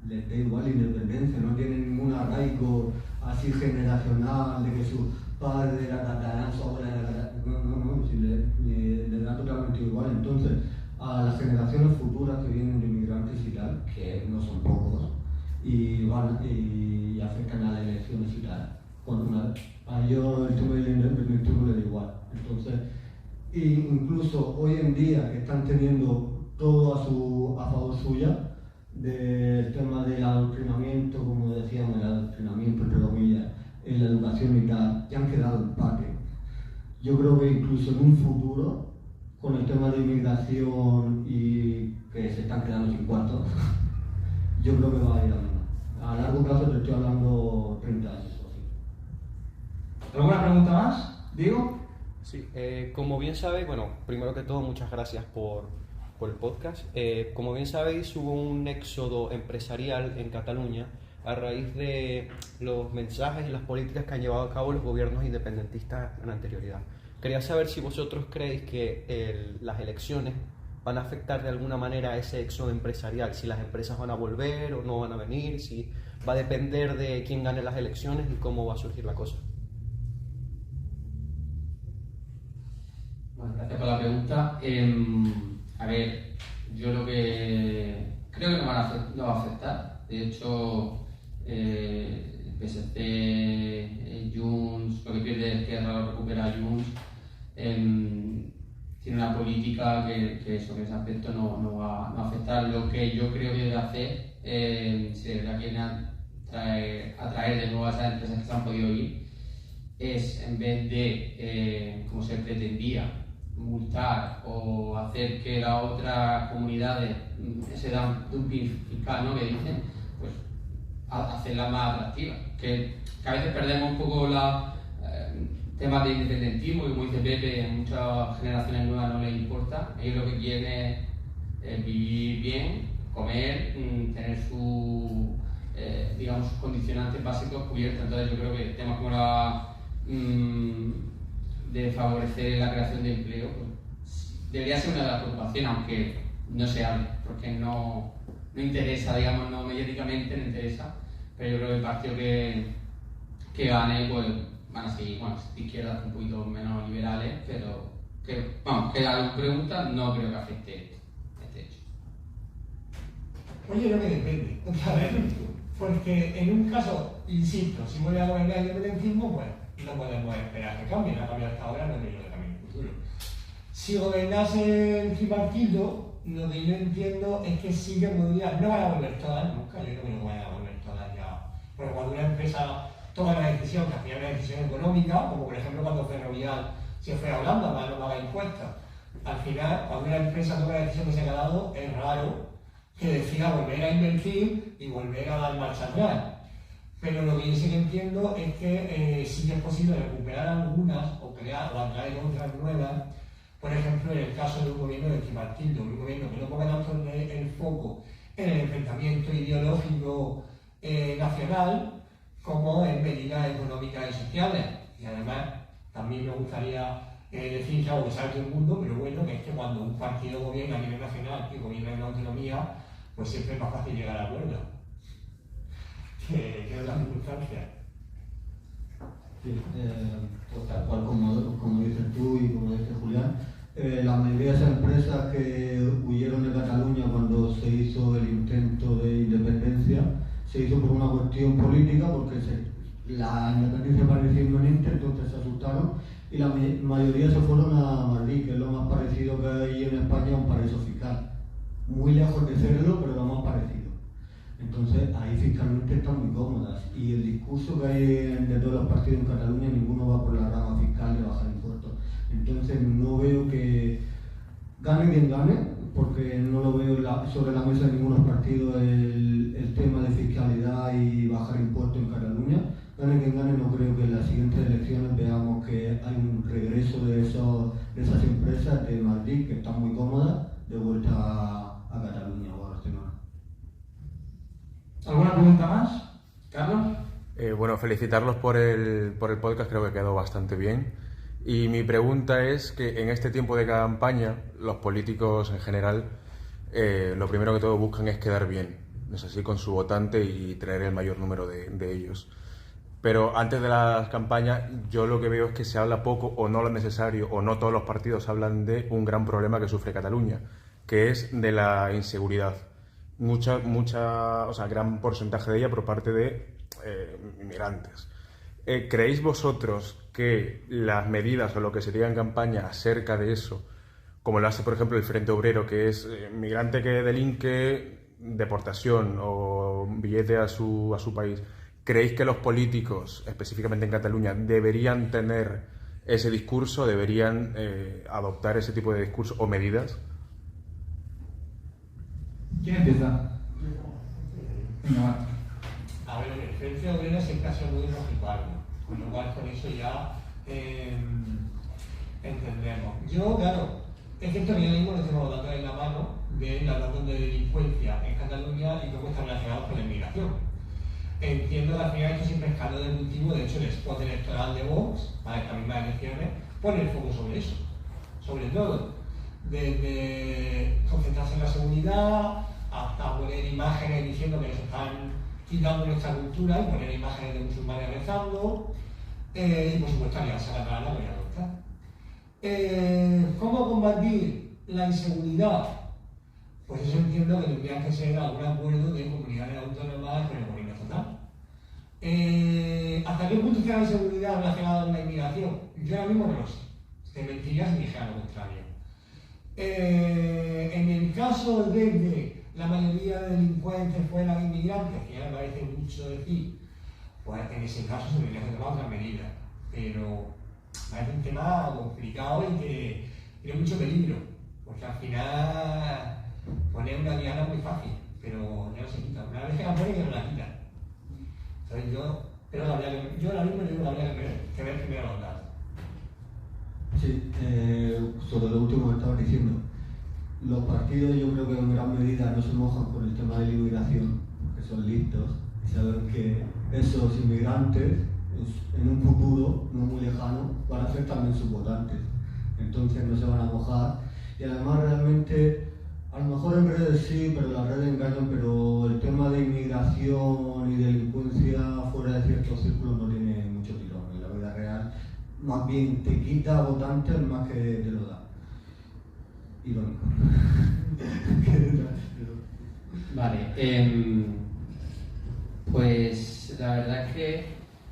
les da igual la independencia, no tienen ningún arraigo así generacional de que su padre era catalán, su abuela era catalán. No, si le da totalmente igual. Entonces, a las generaciones futuras que vienen de inmigrantes y tal, que no son pocos, y afectan a las elecciones y tal, a ellos el tema del independentismo les da igual. Entonces, incluso hoy en día que están teniendo todo a favor suya, del tema del adoctrinamiento, como decíamos, el adoctrinamiento entre comillas, en la educación y tal, ya han quedado empate. Yo creo que incluso en un futuro, con el tema de inmigración y que se están quedando sin cuartos, yo creo que va a ir a menos. A largo plazo te estoy hablando 30 años o así. ¿Alguna pregunta más? ¿Diego? Sí, como bien sabéis, bueno, primero que todo muchas gracias por el podcast. Como bien sabéis, hubo un éxodo empresarial en Cataluña a raíz de los mensajes y las políticas que han llevado a cabo los gobiernos independentistas en anterioridad. Quería saber si vosotros creéis que las elecciones van a afectar de alguna manera a ese éxodo empresarial, si las empresas van a volver o no van a venir, si va a depender de quién gane las elecciones y cómo va a surgir la cosa. Bueno, gracias por la pregunta. A ver, yo lo que creo que no va a afectar. De hecho, el PSC, Junts, lo que pierde Esquerra lo recupera Junts. Tiene una política que eso, que ese aspecto no va a afectar. Lo que yo creo que debe hacer, si de verdad quieren atraer de nuevo a esas empresas que se han podido ir, es en vez de, como se pretendía, multar o hacer que las otras comunidades se dan dumping fiscal, ¿no?, que dicen, pues hacerlas más atractivas. Que a veces perdemos un poco temas de independentismo, y como dice Pepe, a muchas generaciones nuevas no les importa. Ellos lo que quieren es vivir bien, comer, tener sus condicionantes básicos cubiertos. Entonces yo creo que temas como de favorecer la creación de empleo, pues, debería ser una de las preocupaciones, aunque no se hable, porque no interesa, digamos, no mediáticamente no interesa, pero yo creo que el partido que gane, pues van a seguir, bueno, de izquierdas un poquito menos liberales, pero que la pregunta no creo que afecte este hecho. Oye, no me depende, otra vez, porque en un caso, insisto, si vuelve a gobernar el independentismo, pues no podemos esperar que cambie, no ha cambiado hasta ahora, no creo que cambie en el futuro. Si gobernase el tripartito, lo que yo entiendo es que sí que podría, no van a volver todas nunca, yo creo que no van a volver todas ya, porque cuando una empresa toma una decisión, que al final es una decisión económica, como por ejemplo cuando Ferrovial se fue a Holanda para no pagar impuestos, al final cuando una empresa toma la decisión que se ha quedado, es raro que decida volver a invertir y volver a dar marcha atrás. Pero lo que yo sí que entiendo es que sí que es posible recuperar algunas o crear o atraer otras nuevas. Por ejemplo, en el caso de un gobierno del tripartito, un gobierno que no ponga tanto el foco en el enfrentamiento ideológico nacional como en medidas económicas y sociales. Y además, también me gustaría decir que algo que sabe todo el mundo, pero bueno, que es que cuando un partido gobierna a nivel nacional y gobierna en la autonomía, pues siempre es más fácil llegar a acuerdos. Que es la circunstancia. Sí, pues tal cual como dices tú y como dice Julián, la mayoría de esas empresas que huyeron de Cataluña cuando se hizo el intento de independencia, se hizo por una cuestión política, porque la independencia parecía inminente, entonces se asustaron y la mayoría se fueron a Madrid, que es lo más parecido que hay en España a un paraíso fiscal. Muy lejos de serlo, pero lo más parecido. Entonces ahí fiscalmente están muy cómodas, y el discurso que hay de todos los partidos en Cataluña, ninguno va por la rama fiscal de bajar impuestos. Entonces no veo que gane quien gane, porque no lo veo sobre la mesa de ninguno partido el tema de fiscalidad y bajar impuestos en Cataluña. Gane quien gane, no creo que en las siguientes elecciones veamos que hay un regreso de esas empresas de Madrid, que están muy cómodas, de vuelta a Cataluña o a Barcelona. ¿Alguna pregunta más? ¿Carlos? Bueno, felicitarlos por el podcast, creo que quedó bastante bien. Y mi pregunta es que en este tiempo de campaña, los políticos en general, lo primero que todo buscan es quedar bien, es así, con su votante y traer el mayor número de ellos. Pero antes de las campañas, yo lo que veo es que se habla poco o no lo necesario, o no todos los partidos hablan de un gran problema que sufre Cataluña, que es de la inseguridad. Gran porcentaje de ella por parte de inmigrantes. ¿Creéis vosotros que las medidas o lo que se diga en campaña acerca de eso, como lo hace por ejemplo el Frente Obrero, que es migrante que delinque, deportación o billete a su país, creéis que los políticos, específicamente en Cataluña, deberían tener ese discurso, deberían adoptar ese tipo de discurso o medidas? ¿Quién empieza? Venga, va. A ver, el Frente Obrero siempre ha sido muy rojiguardo, con lo cual con eso ya entendemos. Yo, claro, es cierto que ahora mismo no tenemos datos en la mano de los datos de delincuencia en Cataluña y cómo están relacionados con la inmigración. Entiendo que al final esto siempre es caldo de cultivo, de hecho el spot electoral de Vox, para estas mismas elecciones, pone el foco sobre eso, sobre todo, desde concentrarse en la seguridad, hasta poner imágenes diciendo que nos están quitando nuestra cultura y poner imágenes de musulmanes rezando, y por supuesto Alianza Catalana lo voy a adoptar. ¿Cómo combatir la inseguridad? Pues eso entiendo que tendría que ser algún acuerdo de comunidades autónomas con el gobierno estatal. ¿Hasta qué punto está la inseguridad relacionada con la inmigración? Yo ahora mismo no lo sé. Te mentiría si dijera lo contrario. En el caso de que la mayoría de delincuentes fueran inmigrantes, que ya me parece mucho decir, pues en ese caso se tendría que tomar otras medidas. Pero es un tema complicado y que tiene mucho peligro, porque al final poner una diana es muy fácil, pero ya no se quita. Una vez que la pone, que no la quita. Entonces yo ahora mismo digo que habría que ver primero los datos. Sí, sobre lo último que estabas diciendo, los partidos yo creo que en gran medida no se mojan por el tema de la inmigración, que son listos y saben que esos inmigrantes en un futuro no muy lejano van a ser también sus votantes, entonces no se van a mojar. Y además realmente, a lo mejor en redes sí, pero las redes engañan, pero el tema de inmigración y delincuencia fuera de ciertos círculos no tiene mucho tirón en la vida real. Más bien te quita votantes más que te lo da. Irónico. Vale, pues la verdad es que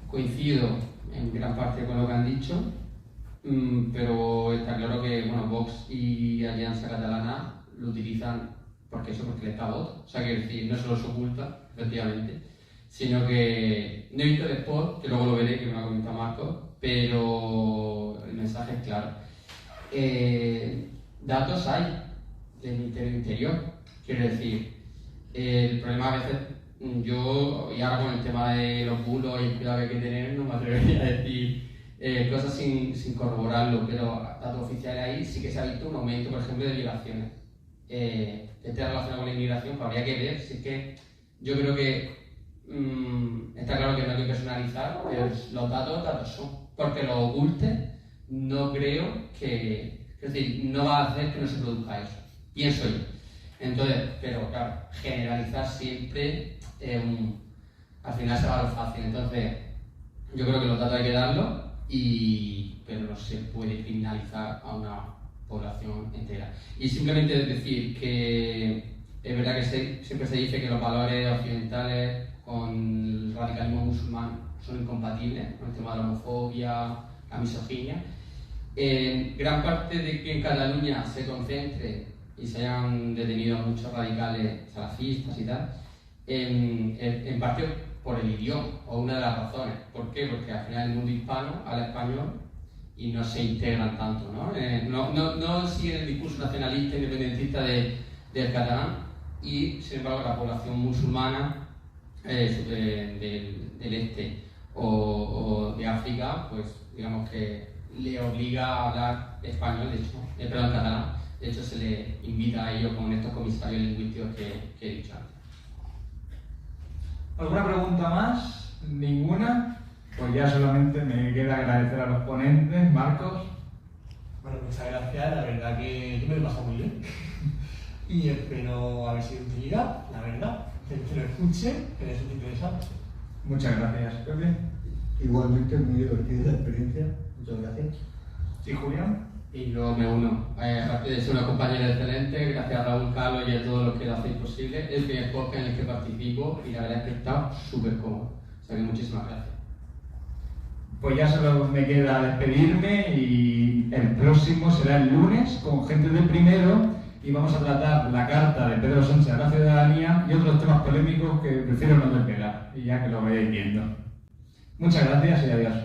coincido en gran parte con lo que han dicho, pero está claro que Vox y Alianza Catalana lo utilizan porque les da voto. O sea, que decir, no se los oculta, efectivamente, sino que no he visto el spot, que luego lo veré, que me lo ha comentado Marcos, pero el mensaje es claro. Datos hay del interior, quiero decir, el problema a veces, yo, y ahora con el tema de los bulos y el cuidado que hay que tener, no me atrevería a decir cosas sin corroborarlo, pero datos oficiales ahí sí que se ha visto un aumento, por ejemplo, de violaciones. Está relacionado con la inmigración, pero habría que ver, si es que yo creo que está claro que no hay que personalizar, pero los datos son, porque lo oculte, no creo que, es decir, no va a hacer que no se produzca eso, pienso yo. Entonces, pero claro, generalizar siempre, al final se va a lo fácil. Entonces, yo creo que los datos hay que darlos, pero no se puede criminalizar a una población entera. Y simplemente decir que es verdad que siempre se dice que los valores occidentales con el radicalismo musulmán son incompatibles, con el tema de la homofobia, la misoginia, Gran parte de que en Cataluña se concentre y se hayan detenido a muchos radicales salafistas y tal, en parte por el idioma, o una de las razones. ¿Por qué? Porque al final el mundo hispano habla español y no se integran tanto, ¿no? No siguen el discurso nacionalista independentista del catalán, y sin embargo la población musulmana del este o de África, pues digamos que le obliga a hablar español, de hecho, perdón, catalán. De hecho, se le invita a ello con estos comisarios lingüísticos que he dicho antes. ¿Alguna pregunta más? ¿Ninguna? Pues ya solamente me queda agradecer a los ponentes. Marcos. Bueno, muchas gracias, la verdad que yo me lo he pasado muy bien. Y espero haber sido de utilidad, la verdad. Que lo escuche, que les es interesante. Muchas gracias, Pepe. Igualmente, muy divertida la experiencia. Muchas gracias. ¿Y Julián? Y yo me uno. Aparte de ser una compañera excelente, gracias a Raúl, Carlos y a todos los que lo hacéis posible. Es el primer podcast en el que participo y la verdad es que está súper cómodo. O sea que muchísimas gracias. Pues ya solo me queda despedirme, y el próximo será el lunes con gente del Primero, y vamos a tratar la carta de Pedro Sánchez a la ciudadanía y otros temas polémicos que prefiero no desvelar, y ya que lo vayáis viendo. Muchas gracias y adiós.